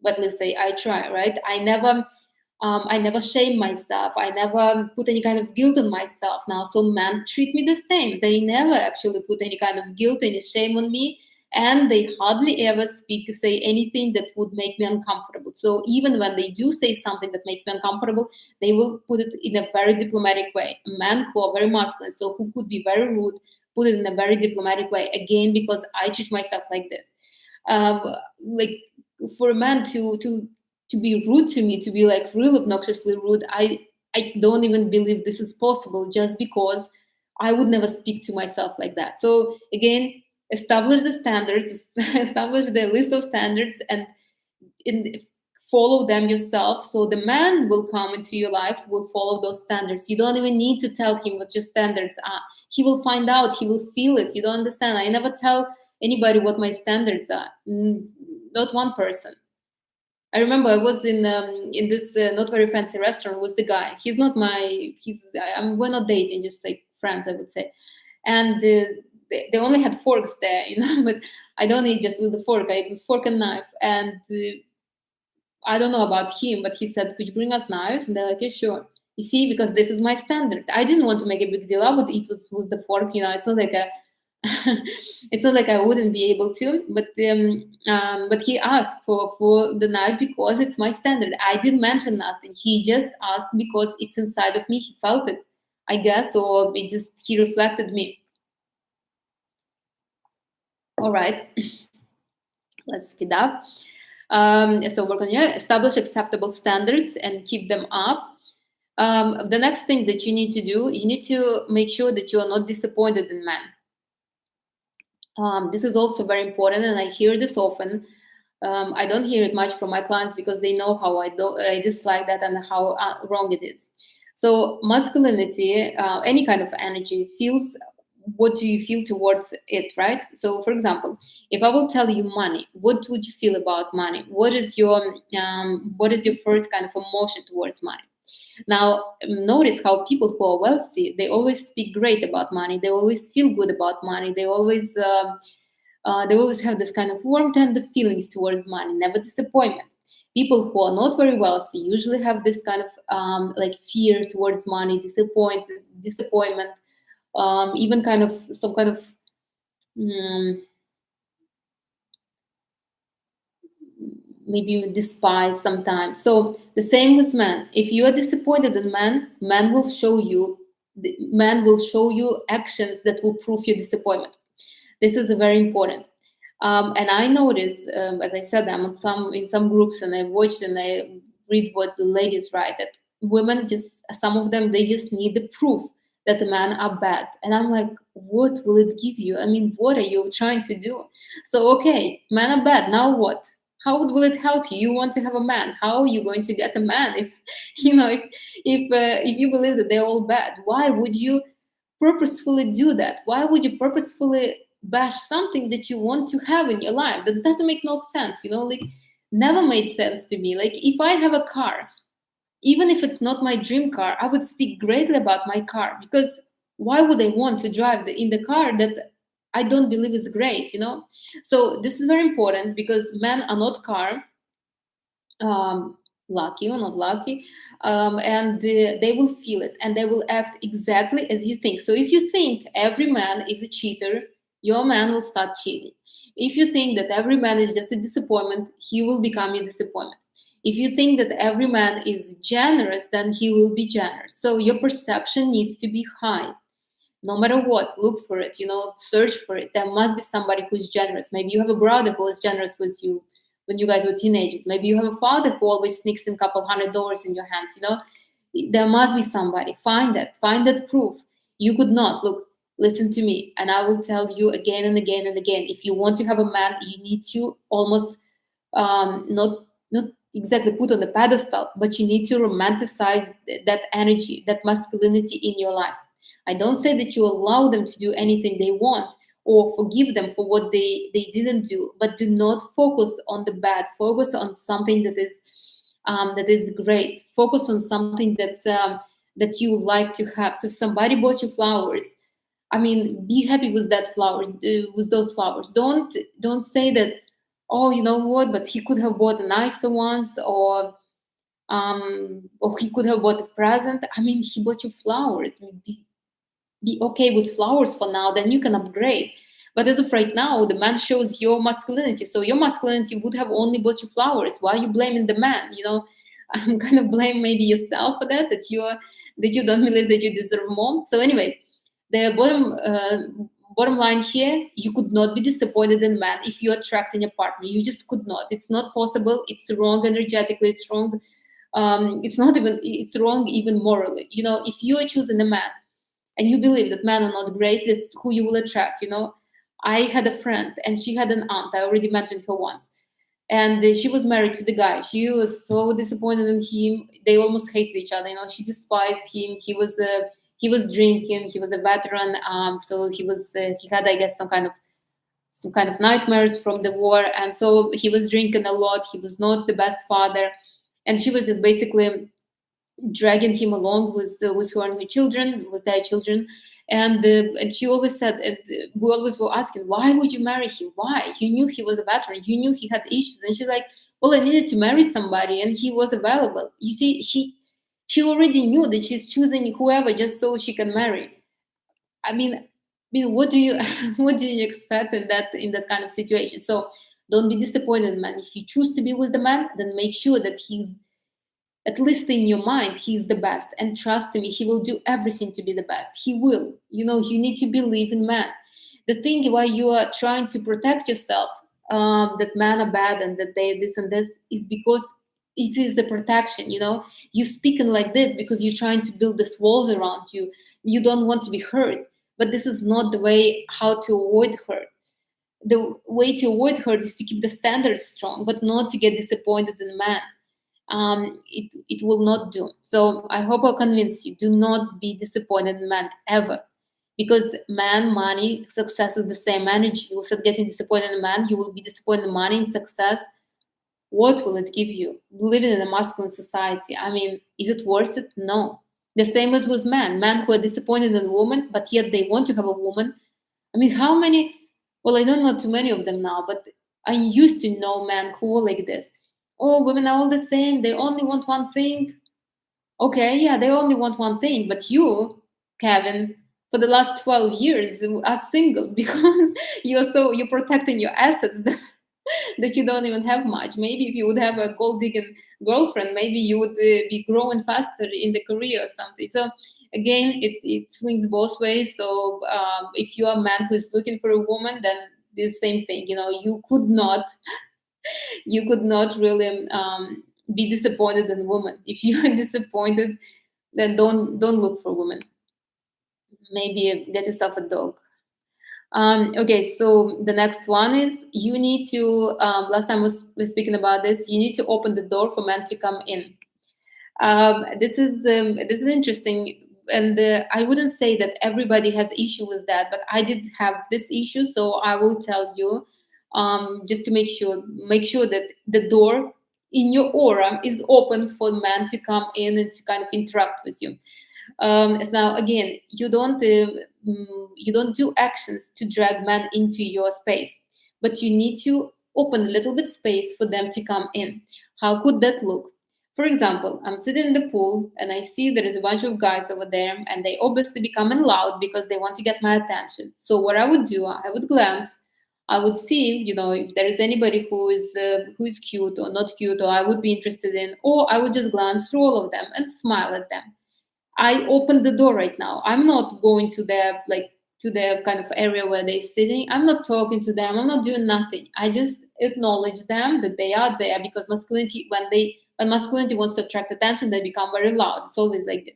but let's say I try, right? I never shame myself. I never put any kind of guilt on myself. Now, so men treat me the same. They never actually put any kind of guilt, any shame on me, and they hardly ever say anything that would make me uncomfortable. So even when they do say something that makes me uncomfortable, they will put it in a very diplomatic way. Men who are very masculine, so who could be very rude, put it in a very diplomatic way. Again, because I treat myself like this. Like for a man to be rude to me, to be like real obnoxiously rude, I don't even believe this is possible, just because I would never speak to myself like that. So again, establish the standards, establish the list of standards, and in, follow them yourself. So the man will come into your life, will follow those standards. You don't even need to tell him what your standards are. He will find out. He will feel it. You don't understand. I never tell anybody what my standards are. Not one person. I remember I was in this not very fancy restaurant with the guy. He's not my. We're not dating, just like friends, I would say. And they only had forks there, But I don't eat just with the fork. I eat with fork and knife. And I don't know about him, but he said, "Could you bring us knives?" And they're like, "Yeah, sure." You see, because this is my standard. I didn't want to make a big deal. I would eat with the fork. It's not like it's not like I wouldn't be able to. But he asked for the knife because it's my standard. I didn't mention nothing. He just asked because it's inside of me. He felt it, I guess, or he reflected me. All right, let's speed up. So we're going to establish acceptable standards and keep them up. The next thing that you need to do, you need to make sure that you are not disappointed in men. This is also very important, and I hear this often. I don't hear it much from my clients because they know how I dislike that and how wrong it is. So masculinity, any kind of energy, feels what do you feel towards it, right? So, for example, if I will tell you money, what would you feel about money? What is your first kind of emotion towards money? Now, notice how people who are wealthy, they always speak great about money. They always feel good about money. They always have this kind of warm, tender feelings towards money, never disappointment. People who are not very wealthy usually have this kind of like fear towards money, disappointment, even kind of some kind of maybe despise sometimes. So the same with men. If you are disappointed in men, man will show you actions that will prove your disappointment. This is very important. And I notice, as I said, I'm in some groups, and I watch and I read what the ladies write, that women, some of them, they just need the proof that the men are bad. And I'm like, what will it give you? I mean, what are you trying to do? So, okay, men are bad. Now what? How will it help you? You want to have a man. How are you going to get a man if if you believe that they're all bad? Why would you purposefully do that? Why would you purposefully bash something that you want to have in your life? That doesn't make no sense. Like never made sense to me. Like, if I have a car, even if it's not my dream car, I would speak greatly about my car, because why would I want to drive in the car that I don't believe is great, you know? So this is very important, because men are not car, um, lucky or not lucky, and they will feel it and they will act exactly as you think. So if you think every man is a cheater, your man will start cheating. If you think that every man is just a disappointment, he will become your disappointment. If you think that every man is generous, then he will be generous. So your perception needs to be high. No matter what, look for it, search for it. There must be somebody who's generous. Maybe you have a brother who was generous with you when you guys were teenagers. Maybe you have a father who always sneaks in a couple $100 in your hands. There must be somebody. Find that proof. You could not. Look, listen to me, and I will tell you again and again and again. If you want to have a man, you need to almost not exactly put on the pedestal, but you need to romanticize that energy, that masculinity in your life. I don't say that you allow them to do anything they want or forgive them for what they didn't do, but do not focus on the bad. Focus on something that is great. Focus on something that you like to have. So if somebody bought you flowers, I mean, be happy with that flower, with those flowers. Don't say that, oh, you know what, but he could have bought nicer ones, or he could have bought a present. I mean, he bought you flowers. I mean, be okay with flowers for now, then you can upgrade. But as of right now, the man shows your masculinity. So your masculinity would have only bought you flowers. Why are you blaming the man? I'm kind of blame maybe yourself for that you don't believe that you deserve more. So, anyways, the bottom line here, you could not be disappointed in man if you're attracting a partner. You just could not. It's not possible. It's wrong energetically. It's wrong. It's wrong even morally. If you are choosing a man and you believe that men are not great, that's who you will attract. I had a friend and she had an aunt. I already mentioned her once. And she was married to the guy. She was so disappointed in him. They almost hated each other. She despised him. He was drinking. He was a veteran. So he had, I guess, some kind of nightmares from the war. And so he was drinking a lot. He was not the best father. And she was just basically dragging him along with her and her children, with their children. And she always said, and we always were asking, why would you marry him? Why? You knew he was a veteran. You knew he had issues. And she's like, well, I needed to marry somebody, and he was available. You see, she already knew that she's choosing whoever just so she can marry. I mean, what do you what do you expect in that kind of situation? So don't be disappointed, man. If you choose to be with the man, then make sure that he's, at least in your mind, he's the best. And trust me, he will do everything to be the best. He will. You need to believe in man. The thing why you are trying to protect yourself, that men are bad and that they this and this, is because it is a protection. You speaking like this because you're trying to build these walls around you. You don't want to be hurt. But this is not the way how to avoid hurt. The way to avoid hurt is to keep the standards strong, but not to get disappointed in man. It will not do. So I hope I convince you. Do not be disappointed in man ever, because man, money, success is the same energy. You will start getting disappointed in man. You will be disappointed in money and success. What will it give you? Living in a masculine society. I mean, is it worth it? No. The same as with men. Men who are disappointed in women, but yet they want to have a woman. I mean, how many? Well, I don't know too many of them now, but I used to know men who were like this. Oh, women are all the same. They only want one thing. Okay, yeah, they only want one thing. But you, Kevin, for the last 12 years are single because you're protecting your assets that you don't even have much. Maybe if you would have a gold digging girlfriend, maybe you would be growing faster in the career or something. So again, it swings both ways. So if you are a man who is looking for a woman, then the same thing. You could not really be disappointed in women. If you are disappointed, then don't look for women. Maybe get yourself a dog. Okay, so the next one is you need to. Last time we speaking about this. You need to open the door for men to come in. This is interesting, and I wouldn't say that everybody has issue with that, but I did have this issue, so I will tell you just to make sure that the door in your aura is open for men to come in and to kind of interact with you. As now again, you don't do actions to drag men into your space, but you need to open a little bit space for them to come in. How could that look? For example, I'm sitting in the pool and I see there is a bunch of guys over there, and they obviously becoming loud because they want to get my attention. So what I would do, I would glance, I would see, if there is anybody who is cute or not cute, or I would be interested in, or I would just glance through all of them and smile at them. I opened the door right now. I'm not going to their kind of area where they're sitting. I'm not talking to them. I'm not doing nothing. I just acknowledge them that they are there, because masculinity, when masculinity wants to attract attention, they become very loud. It's always like this.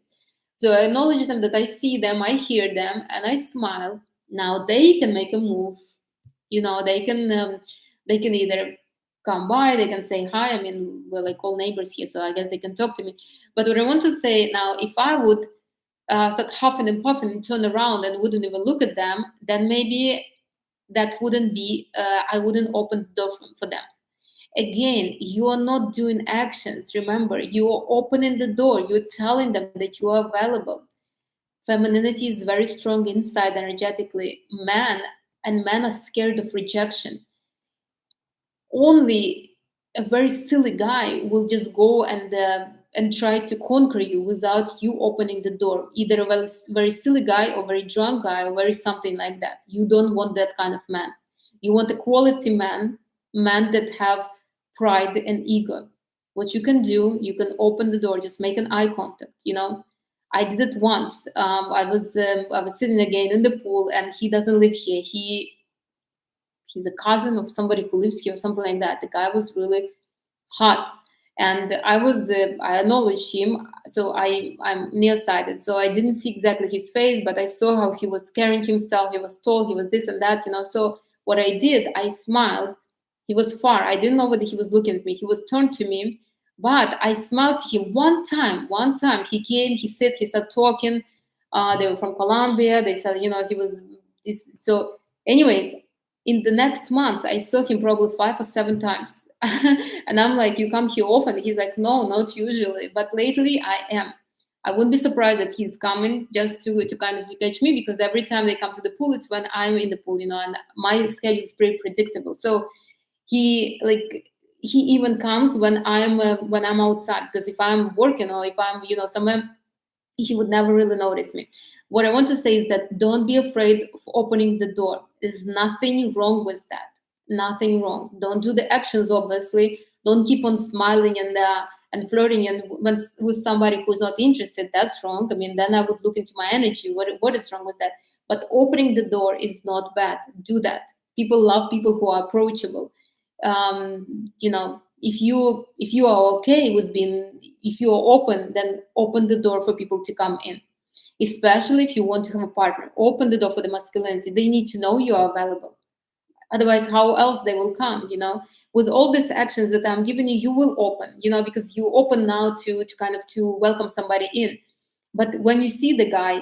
So I acknowledge them, that I see them, I hear them, and I smile. Now they can make a move. They can either come by, they can say hi. I mean, we're like all neighbors here, so I guess they can talk to me. But what I want to say now, if I would start huffing and puffing and turn around and wouldn't even look at them, then maybe that wouldn't be, I wouldn't open the door for them. Again, you are not doing actions. Remember, you are opening the door. You're telling them that you are available. Femininity is very strong inside energetically. Men are scared of rejection. Only a very silly guy will just go and try to conquer you without you opening the door. Either a very silly guy, or very drunk guy, or very something like that. You don't want that kind of man. You want a quality man that have pride and ego. What you can do, you can open the door, just make an eye contact. I did it once. I was sitting again in the pool, and he doesn't live here. He's a cousin of somebody who lives here or something like that. The guy was really hot, and I acknowledged him. So I'm nearsighted, so I didn't see exactly his face, but I saw how he was carrying himself. He was tall, he was this and that. So what I did, I smiled. He was far. I didn't know whether he was looking at me. He was turned to me, but I smiled to him one time. He came, he said, he started talking. They were from Colombia. They said, he was this. So anyways, in the next months, I saw him probably 5 or 7 times. And I'm like, you come here often? He's like, no, not usually. But lately I am. I wouldn't be surprised that he's coming just to kind of catch me, because every time they come to the pool, it's when I'm in the pool, and my schedule is pretty predictable. So he even comes when I'm outside, because if I'm working or if I'm somewhere, he would never really notice me. What I want to say is that don't be afraid of opening the door. There's nothing wrong with that. Nothing wrong. Don't do the actions, obviously. Don't keep on smiling and flirting and with somebody who's not interested. That's wrong. I mean, then I would look into my energy. What is wrong with that? But opening the door is not bad. Do that. People love people who are approachable. If you are okay with if you are open, then open the door for people to come in. Especially if you want to have a partner, open the door for the masculinity. They need to know you are available. Otherwise, how else they will come? With all these actions that I'm giving you, you will open. Because you open now to kind of to welcome somebody in. But when you see the guy,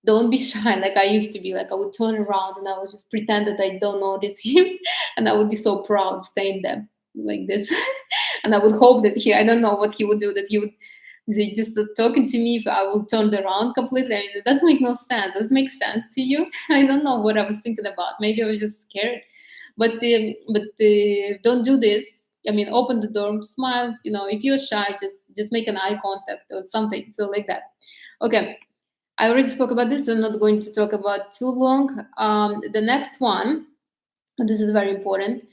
don't be shy like I used to be. Like I would turn around and I would just pretend that I don't notice him, and I would be so proud staying there like this. And I would hope that I don't know what he would do, that he would just talking to me if I will turn around completely. I mean, it doesn't make no sense. Does it make sense to you? I don't know what I was thinking about. Maybe I was just scared. But don't do this. I mean, open the door, smile. If you're shy, just make an eye contact or something. So like that. Okay. I already spoke about this, so I'm not going to talk about too long. The next one, and this is very important,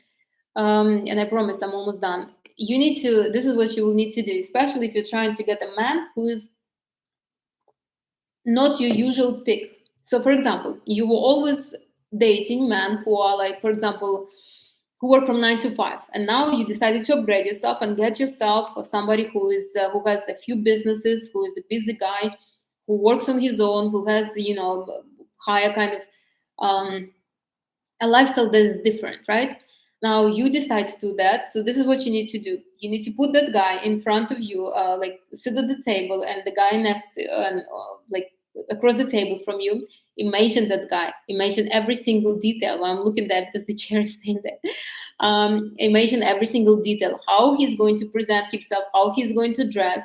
and I promise I'm almost done. This is what you will need to do, especially if you're trying to get a man who is not your usual pick. So, for example, you were always dating men who are like, for example, who work from 9 to 5, and now you decided to upgrade yourself and get yourself somebody who has a few businesses, who is a busy guy, who works on his own, who has higher kind of a lifestyle that is different, right? Now you decide to do that. So this is what you need to do. You need to put that guy in front of you, like sit at the table, and the guy next to, and like across the table from you. Imagine that guy. Imagine every single detail. Well, I'm looking there because the chair is staying there. Imagine every single detail, how he's going to present himself, how he's going to dress,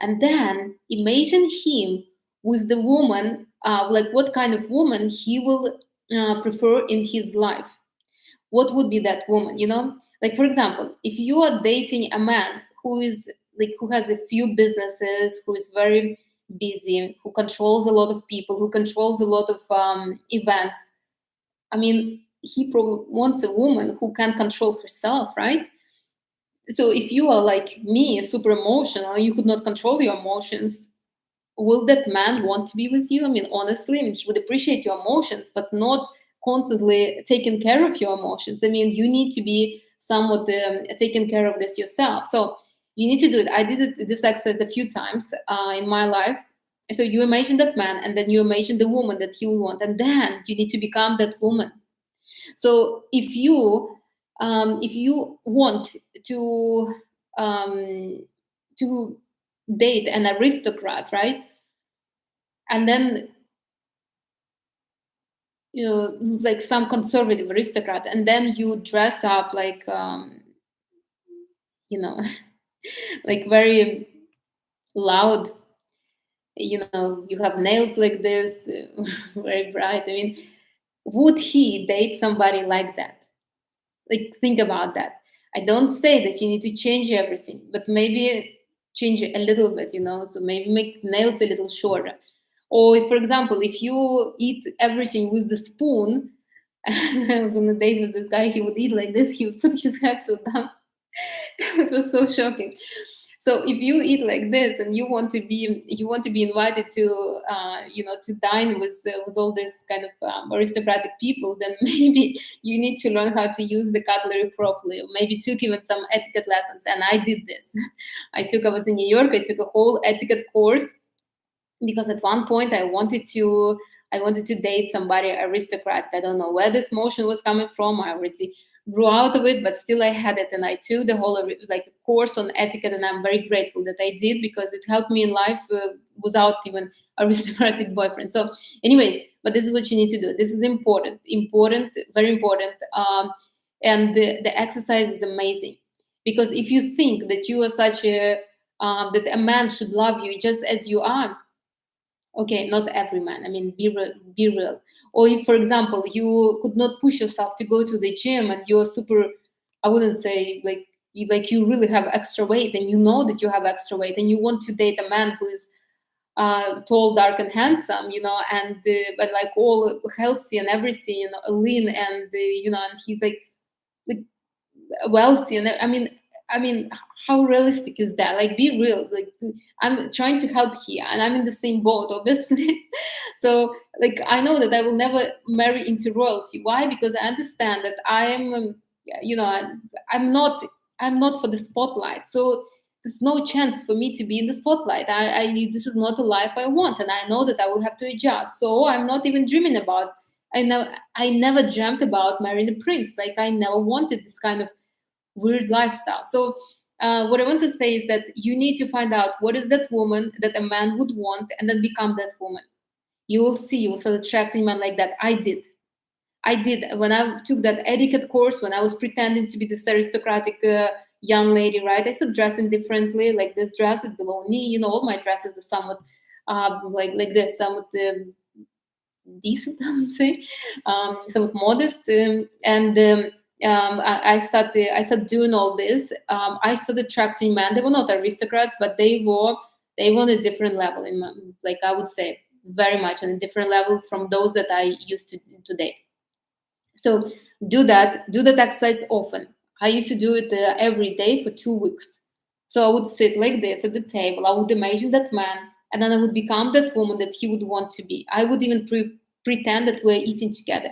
and then imagine him with the woman, like what kind of woman he will prefer in his life. What would be that woman, like for example, if you are dating a man who is like who has a few businesses, who is very busy, who controls a lot of people, who controls a lot of events, I mean, he probably wants a woman who can control herself, right? So if you are like me, super emotional, you could not control your emotions, will that man want to be with you? I mean, honestly, I mean, he would appreciate your emotions, but not constantly taking care of your emotions. I mean, you need to be somewhat taking care of this yourself. So you need to do it. I did this exercise a few times in my life. So you imagine that man, and then you imagine the woman that he will want, and then you need to become that woman. So if you want um, to date an aristocrat, right? And then like some conservative aristocrat, and then you dress up like you know like very loud, you have nails like this, very bright. I mean, would he date somebody like that? Like, think about that. I don't say that you need to change everything, but maybe change it a little bit, so maybe make nails a little shorter. Or if, for example, if you eat everything with the spoon, I was on a date with this guy, he would eat like this, he would put his head so down. It was so shocking. So if you eat like this and you want to be invited to to dine with all this kind of aristocratic people, then maybe you need to learn how to use the cutlery properly, or maybe took even some etiquette lessons. And I did this. I was in New York, I took a whole etiquette course, because at one point I wanted to date somebody aristocratic. I don't know where this motion was coming from. I already grew out of it, but still I had it, and I took the whole like course on etiquette, and I'm very grateful that I did, because it helped me in life without even aristocratic boyfriend. So, anyways, but this is what you need to do. This is important, very important, and the exercise is amazing, because if you think that you are such a that a man should love you just as you are. Okay, not every man. I mean, be real, be real. Or if, for example, you could not push yourself to go to the gym, and you're super, I wouldn't say like you really have extra weight, and you know that you have extra weight, and you want to date a man who is tall, dark, and handsome, and but like all healthy and everything, lean, and and he's like wealthy, and I mean, how realistic is that? Like, be real. Like, I'm trying to help here, and I'm in the same boat, obviously. So, like, I know that I will never marry into royalty. Why? Because I understand that I am I'm not for the spotlight. So there's no chance for me to be in the spotlight. I this is not a life I want, and I know that I will have to adjust. So I'm not even dreaming about. I never dreamt about marrying a prince. Like, I never wanted this kind of weird lifestyle. So what I want to say is that you need to find out what is that woman that a man would want, and then become that woman. You will see, you will start attracting men like that. I did when I took that etiquette course, when I was pretending to be this aristocratic young lady, right? I started dressing differently. Like, this dress is below knee. All my dresses are somewhat like this, somewhat decent, I would say, somewhat modest, and I started doing all this. I started attracting men. They were not aristocrats, but they were on a different level like, I would say, very much on a different level from those that I used to date. So do that exercise often. I used to do it every day for 2 weeks. So I would sit like this at the table. I would imagine that man, and then I would become that woman that he would want to be. I would even pretend that we're eating together.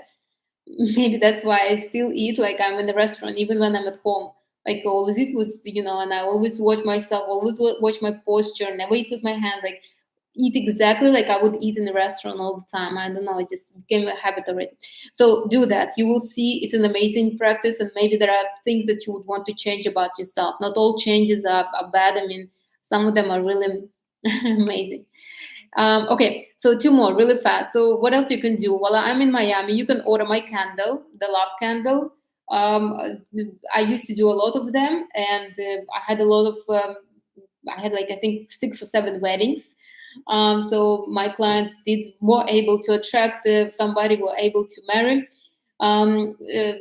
Maybe that's why I still eat like I'm in the restaurant, even when I'm at home. Like, I always eat with, and I always watch myself, always watch my posture, never eat with my hands. Like, eat exactly like I would eat in the restaurant all the time. I don't know, it just became a habit already. So do that. You will see it's an amazing practice, and maybe there are things that you would want to change about yourself. Not all changes are bad. I mean, some of them are really amazing. Okay, So two more really fast. So what else you can do? While I'm in Miami, you can order my candle, the love candle. Um, I used to do a lot of them, and I had a lot of. I had like I think 6 or 7 weddings. So my clients did more able to attract somebody who are able to marry.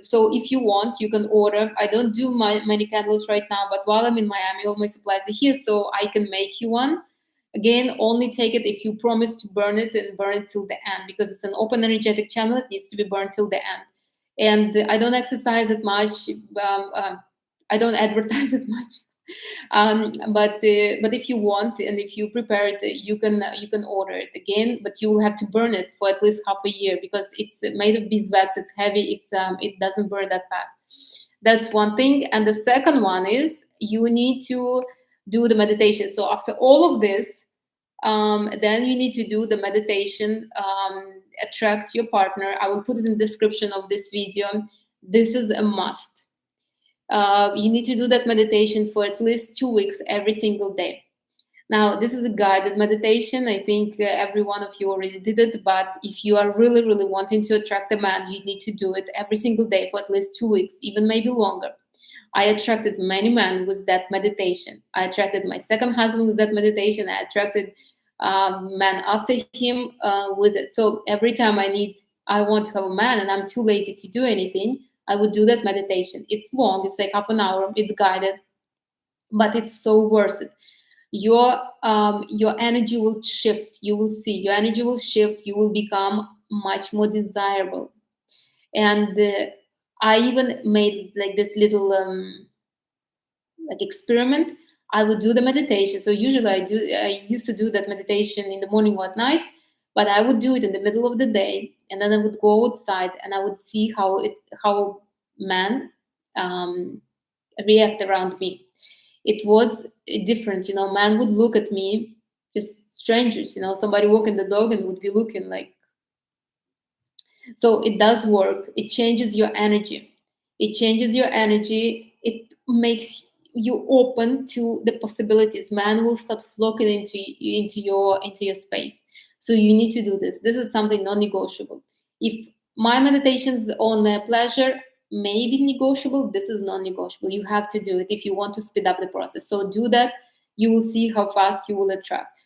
So if you want, you can order. I don't do many candles right now, but while I'm in Miami, all my supplies are here, so I can make you one. Again, only take it if you promise to burn it and burn it till the end, because it's an open energetic channel. It needs to be burned till the end. And I don't exercise it much. I don't advertise it much. But if you want and if you prepare it, you can order it again. But you will have to burn it for at least half a year, because it's made of beeswax. It's heavy. It doesn't burn that fast. That's one thing. And the second one is you need to do the meditation. So after all of this, then you need to do the meditation, attract your partner. I will put it in the description of this video. This is a must. You need to do that meditation for at least 2 weeks every single day. Now, this is a guided meditation. I think every one of you already did it, but if you are really, really wanting to attract a man, you need to do it every single day for at least 2 weeks, even maybe longer. I attracted many men with that meditation. I attracted my second husband with that meditation. I attracted men after him with it. So every time I want to have a man and I'm too lazy to do anything, I would do that meditation. It's long, it's like half an hour, it's guided, but it's so worth it. Your energy will shift. You will see your energy will shift. You will become much more desirable. And I even made like this little like experiment. I would do the meditation. So usually I used to do that meditation in the morning or at night, but I would do it in the middle of the day, and then I would go outside and I would see how men react around me. It was different, man would look at me, just strangers, somebody walking the dog and would be looking like. So it does work. It changes your energy. It changes your energy. It makes you open to the possibilities. Man will start flocking into your space. So you need to do this. This is something non-negotiable. If my meditations on pleasure may be negotiable, this is non-negotiable. You have to do it if you want to speed up the process. So do that. You will see how fast you will attract.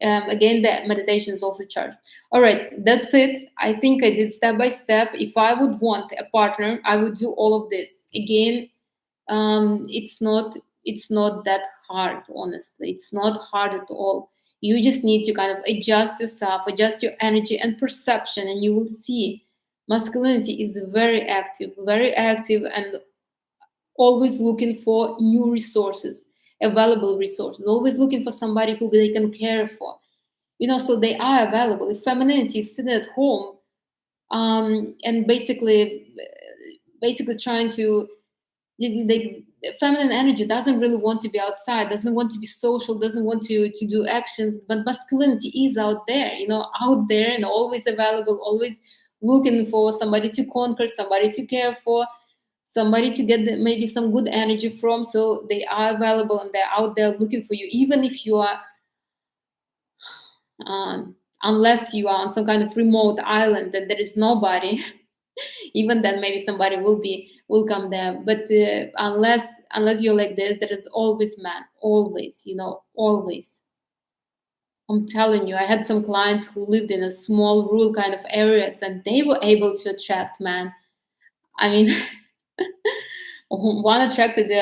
Again, the meditation is also charged. All right, that's it. I think I did step by step. If I would want a partner, I would do all of this. Again, it's not that hard, honestly. It's not hard at all. You just need to kind of adjust yourself, adjust your energy and perception, and you will see masculinity is very active, and always looking for new resources, available resources, always looking for somebody who they can care for. So they are available. If femininity is sitting at home, and basically trying to, the feminine energy doesn't really want to be outside, doesn't want to be social, doesn't want to do actions, but masculinity is out there, out there and always available, always looking for somebody to conquer, somebody to care for, somebody to get maybe some good energy from. So they are available and they're out there looking for you, even if you are unless you are on some kind of remote island and there is nobody. Even then maybe somebody will come there, but unless you're like this, there is always man, always, always. I'm telling you, I had some clients who lived in a small rural kind of areas and they were able to attract man. I mean, one attracted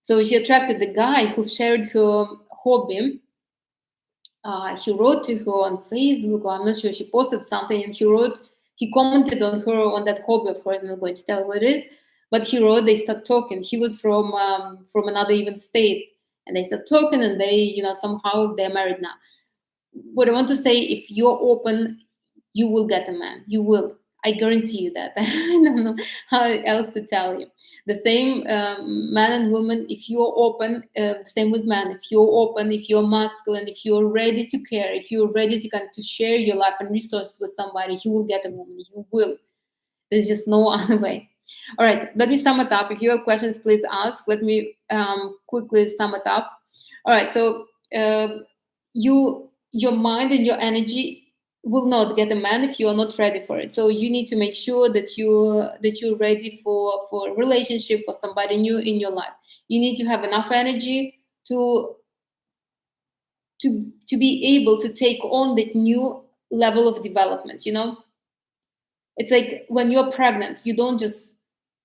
so she attracted the guy who shared her hobby. He wrote to her on Facebook, or I'm not sure, she posted something, and he commented on her on that hobby of hers. I'm not going to tell what it is, but he wrote, they start talking. He was from another even state, and they start talking, and they, somehow they're married now. What I want to say, if you're open, you will get a man. You will. I guarantee you that. I don't know how else to tell you. The same man and woman, if you're open, the same with man. If you're open, if you're masculine, if you're ready to care, if you're ready to kind of to share your life and resources with somebody, you will get a woman. You will. There's just no other way. All right, let me sum it up. If you have questions, please ask. Let me quickly sum it up. All right, so your mind and your energy will not get a man if you are not ready for it. So you need to make sure that you're ready for a relationship, for somebody new in your life. You need to have enough energy to be able to take on that new level of development. It's like when you're pregnant, you don't just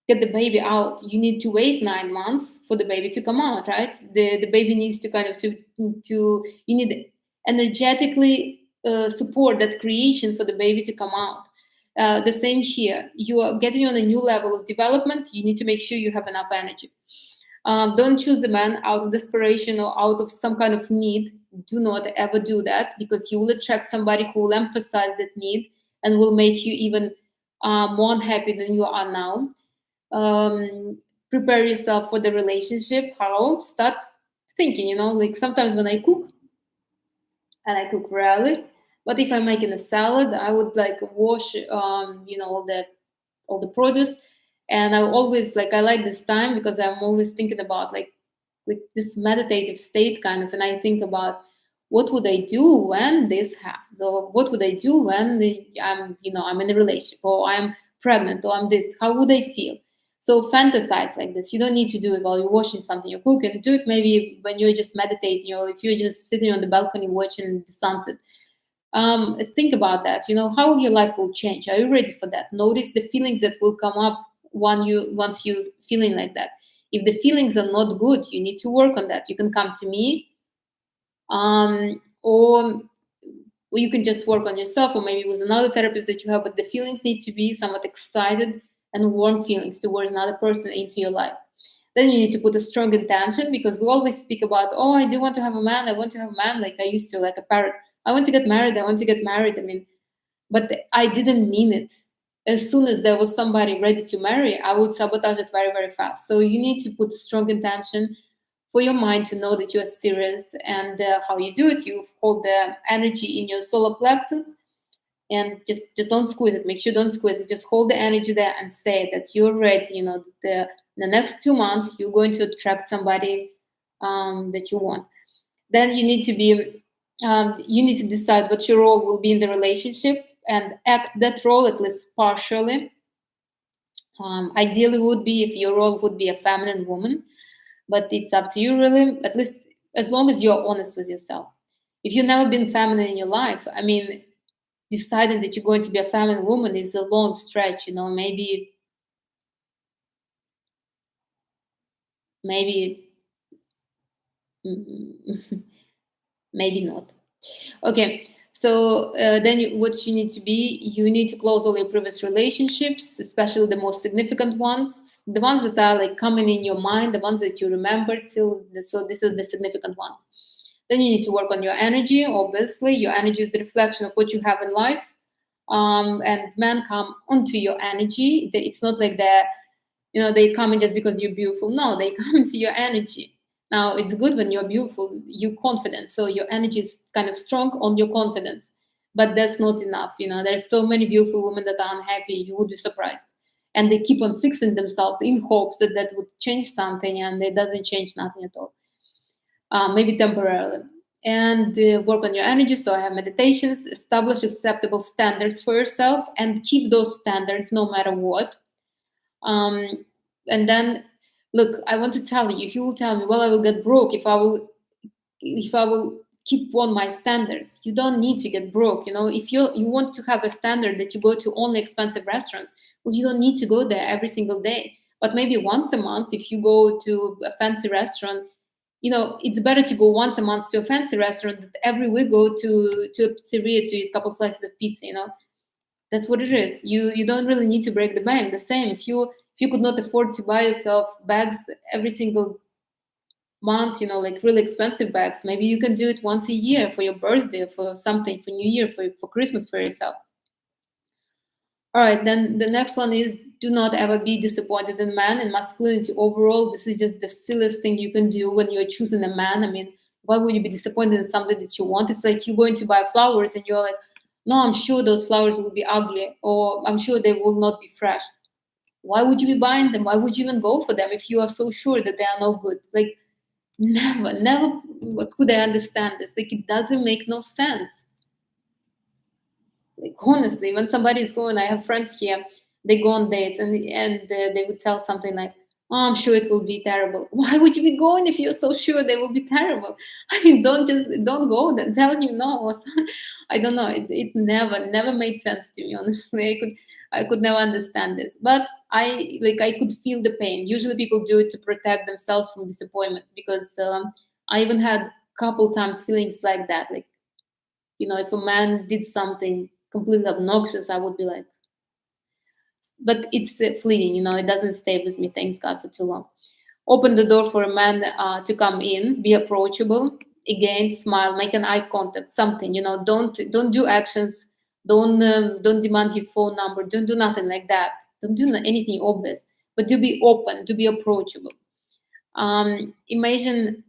get the baby out. You need to wait 9 months for the baby to come out, right? The baby needs to kind of to you need energetically support that creation for the baby to come out. The same here. You are getting on a new level of development. You need to make sure you have enough energy. Don't choose a man out of desperation or out of some kind of need. Do not ever do that, because you will attract somebody who will emphasize that need and will make you even more unhappy than you are now. Prepare yourself for the relationship. How? Start thinking, like sometimes when I cook, and I cook rarely, but if I'm making a salad, I would like wash, all the produce. And I always like, I like this time because I'm always thinking about like this meditative state kind of, and I think about what would I do when this happens, or what would I do when I'm in a relationship, or I'm pregnant, or I'm this. How would I feel? So fantasize like this. You don't need to do it while you're washing something, you're cooking. Do it maybe when you're just meditating, or if you're just sitting on the balcony watching the sunset. Think about that. How your life will change. Are you ready for that? Notice the feelings that will come up once you feeling like that. If the feelings are not good, you need to work on that. You can come to me, or you can just work on yourself, or maybe with another therapist that you have. But the feelings need to be somewhat excited and warm feelings towards another person into your life. Then you need to put a strong intention, because we always speak about, oh, I do want to have a man. I want to have a man, like I used to, like a parrot. I want to get married. I want to get married. I mean, but I didn't mean it. As soon as there was somebody ready to marry, I would sabotage it very, very fast. So you need to put a strong intention for your mind to know that you are serious. And how you do it, you hold the energy in your solar plexus, and just don't squeeze it. Make sure don't squeeze it. Just hold the energy there and say that you're ready. The next 2 months you're going to attract somebody that you want. Then you need to decide what your role will be in the relationship and act that role at least partially. Ideally would be if your role would be a feminine woman, but it's up to you really, at least as long as you're honest with yourself. If you've never been feminine in your life, I mean, deciding that you're going to be a feminine woman is a long stretch, maybe maybe not. Okay, so then what you need to be, you need to close all your previous relationships, especially the most significant ones, the ones that are like coming in your mind, the ones that you remember till. So this is the significant ones. Then you need to work on your energy. Obviously, your energy is the reflection of what you have in life. And men come onto your energy. It's not like they come in just because you're beautiful. No, they come into your energy. Now, it's good when you're beautiful, you're confident. So your energy is kind of strong on your confidence. But that's not enough. There's so many beautiful women that are unhappy. You would be surprised. And they keep on fixing themselves in hopes that that would change something, and it doesn't change nothing at all. Maybe temporarily. And work on your energy. So I have meditations, establish acceptable standards for yourself, and keep those standards no matter what. And then, look, I want to tell you, if you will tell me, well, I will get broke if I will keep on my standards. You don't need to get broke. If you want to have a standard that you go to only expensive restaurants, well, you don't need to go there every single day. But maybe once a month, if you go to a fancy restaurant, it's better to go once a month to a fancy restaurant than every week go to a pizzeria to eat a couple slices of pizza. That's what it is. You don't really need to break the bank. The same, if you could not afford to buy yourself bags every single month, like really expensive bags, maybe you can do it once a year for your birthday, for something, for New Year, for Christmas, for yourself. All right, then the next one is, do not ever be disappointed in man and masculinity overall. This is just the silliest thing you can do when you're choosing a man. I mean, why would you be disappointed in something that you want? It's like you're going to buy flowers and you're like, no, I'm sure those flowers will be ugly, or I'm sure they will not be fresh. Why would you be buying them? Why would you even go for them if you are so sure that they are no good? Like, never, never could I understand this? Like, it doesn't make no sense. Like, honestly, when somebody is going, I have friends here, they go on dates, and they would tell something like, "Oh, I'm sure it will be terrible." Why would you be going if you're so sure they will be terrible? I mean, don't go. Then tell you no. I don't know. It never made sense to me. Honestly, I could never understand this. But I could feel the pain. Usually, people do it to protect themselves from disappointment, because I even had couple times feelings like that. Like, if a man did something completely obnoxious, I would be like, but it's fleeting, it doesn't stay with me, thanks God, for too long. Open the door for a man to come in, be approachable, again, smile, make an eye contact, something, don't do actions, don't demand his phone number, don't do nothing like that, don't do anything obvious, but to be open, to be approachable. Imagine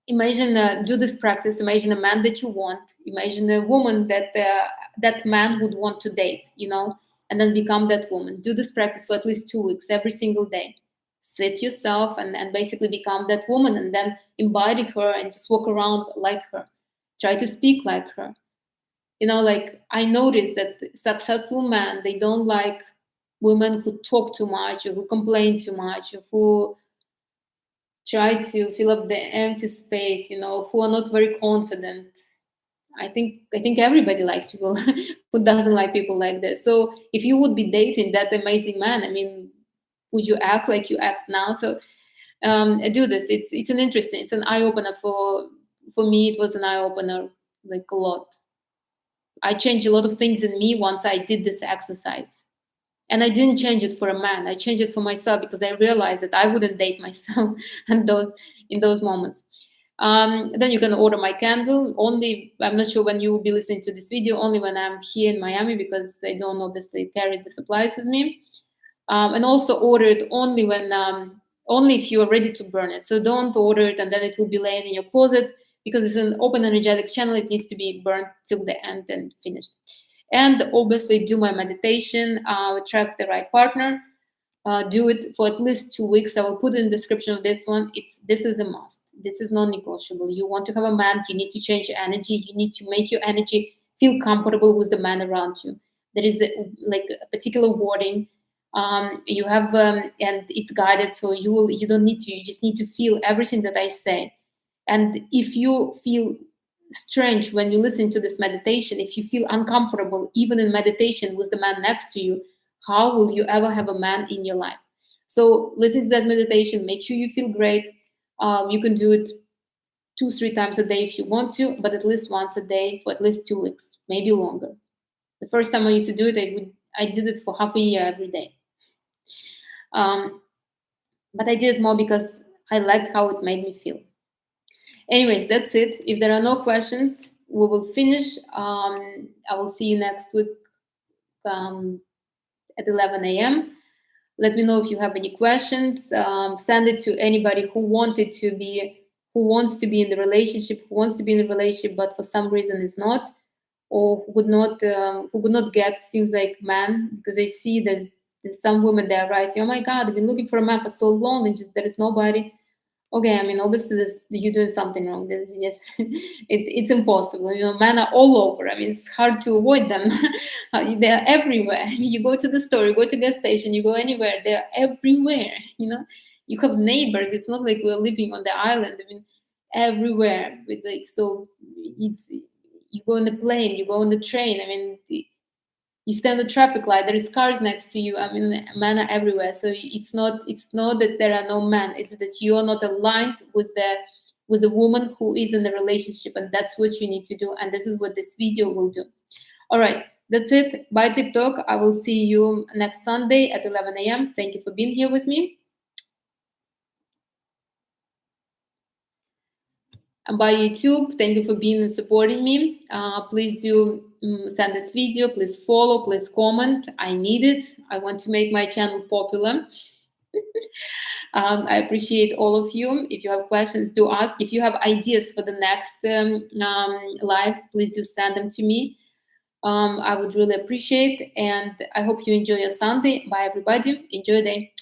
do this practice. Imagine a man that you want. Imagine a woman that man would want to date, and then become that woman. Do this practice for at least 2 weeks, every single day. Sit yourself and basically become that woman, and then embody her and just walk around like her. Try to speak like her. Like, I noticed that successful men, they don't like women who talk too much, or who complain too much, or who try to fill up the empty space, who are not very confident. I think everybody likes people who doesn't like people like this. So if you would be dating that amazing man, I mean, would you act like you act now? So do this. It's an eye opener for me. It was an eye opener, like, a lot. I changed a lot of things in me once I did this exercise. And I didn't change it for a man. I changed it for myself, because I realized that I wouldn't date myself in those moments. Then you can order my candle. Only, I'm not sure when you will be listening to this video. Only when I'm here in Miami, because I don't obviously carry the supplies with me. And also order it only if you are ready to burn it. So don't order it and then it will be laying in your closet, because it's an open energetic channel. It needs to be burnt till the end and finished. And obviously, do my meditation, attract the right partner. Do it for at least 2 weeks. I will put in the description of this one. This is a must. This is non-negotiable. You want to have a man, you need to change your energy. You need to make your energy feel comfortable with the man around you. There is a particular wording. You have and it's guided, so you don't need to. You just need to feel everything that I say. And if you feel strange when you listen to this meditation, if you feel uncomfortable even in meditation with the man next to you, how will you ever have a man in your life? So listen to that meditation, make sure you feel great. You can do it 2-3 times a day if you want to, but at least once a day for at least 2 weeks, maybe longer. The first time I used to do it, I did it for half a year every day. But I did it more because I liked how it made me feel. Anyways, that's it. If there are no questions, we will finish. I will see you next week at 11 a.m. Let me know if you have any questions. Send it to anybody who wants to be in the relationship, but for some reason is not, or who could not get things like man, because I see there's some women that are writing, "Oh my God, I've been looking for a man for so long, and just there is nobody." Okay, I mean, obviously you're doing something wrong. This is just it's impossible. Men are all over. I mean, it's hard to avoid them. They're everywhere. You go to the store, you go to gas station, you go anywhere. They're everywhere. You have neighbors. It's not like we're living on the island. I mean, everywhere. So it's you go on the plane, you go on the train. I mean, you stand at the traffic light, there is cars next to you. I mean, men are everywhere. So it's not that there are no men, it's that you are not aligned with the woman who is in the relationship, and that's what you need to do, and this is what this video will do. All right, that's it. Bye, TikTok. I will see you next Sunday at 11 a.m. Thank you for being here with me. And by YouTube, thank you for being and supporting me. Please do send this video. Please follow. Please comment. I need it. I want to make my channel popular. I appreciate all of you. If you have questions, do ask. If you have ideas for the next lives, please do send them to me. I would really appreciate. And I hope you enjoy your Sunday. Bye, everybody. Enjoy your day.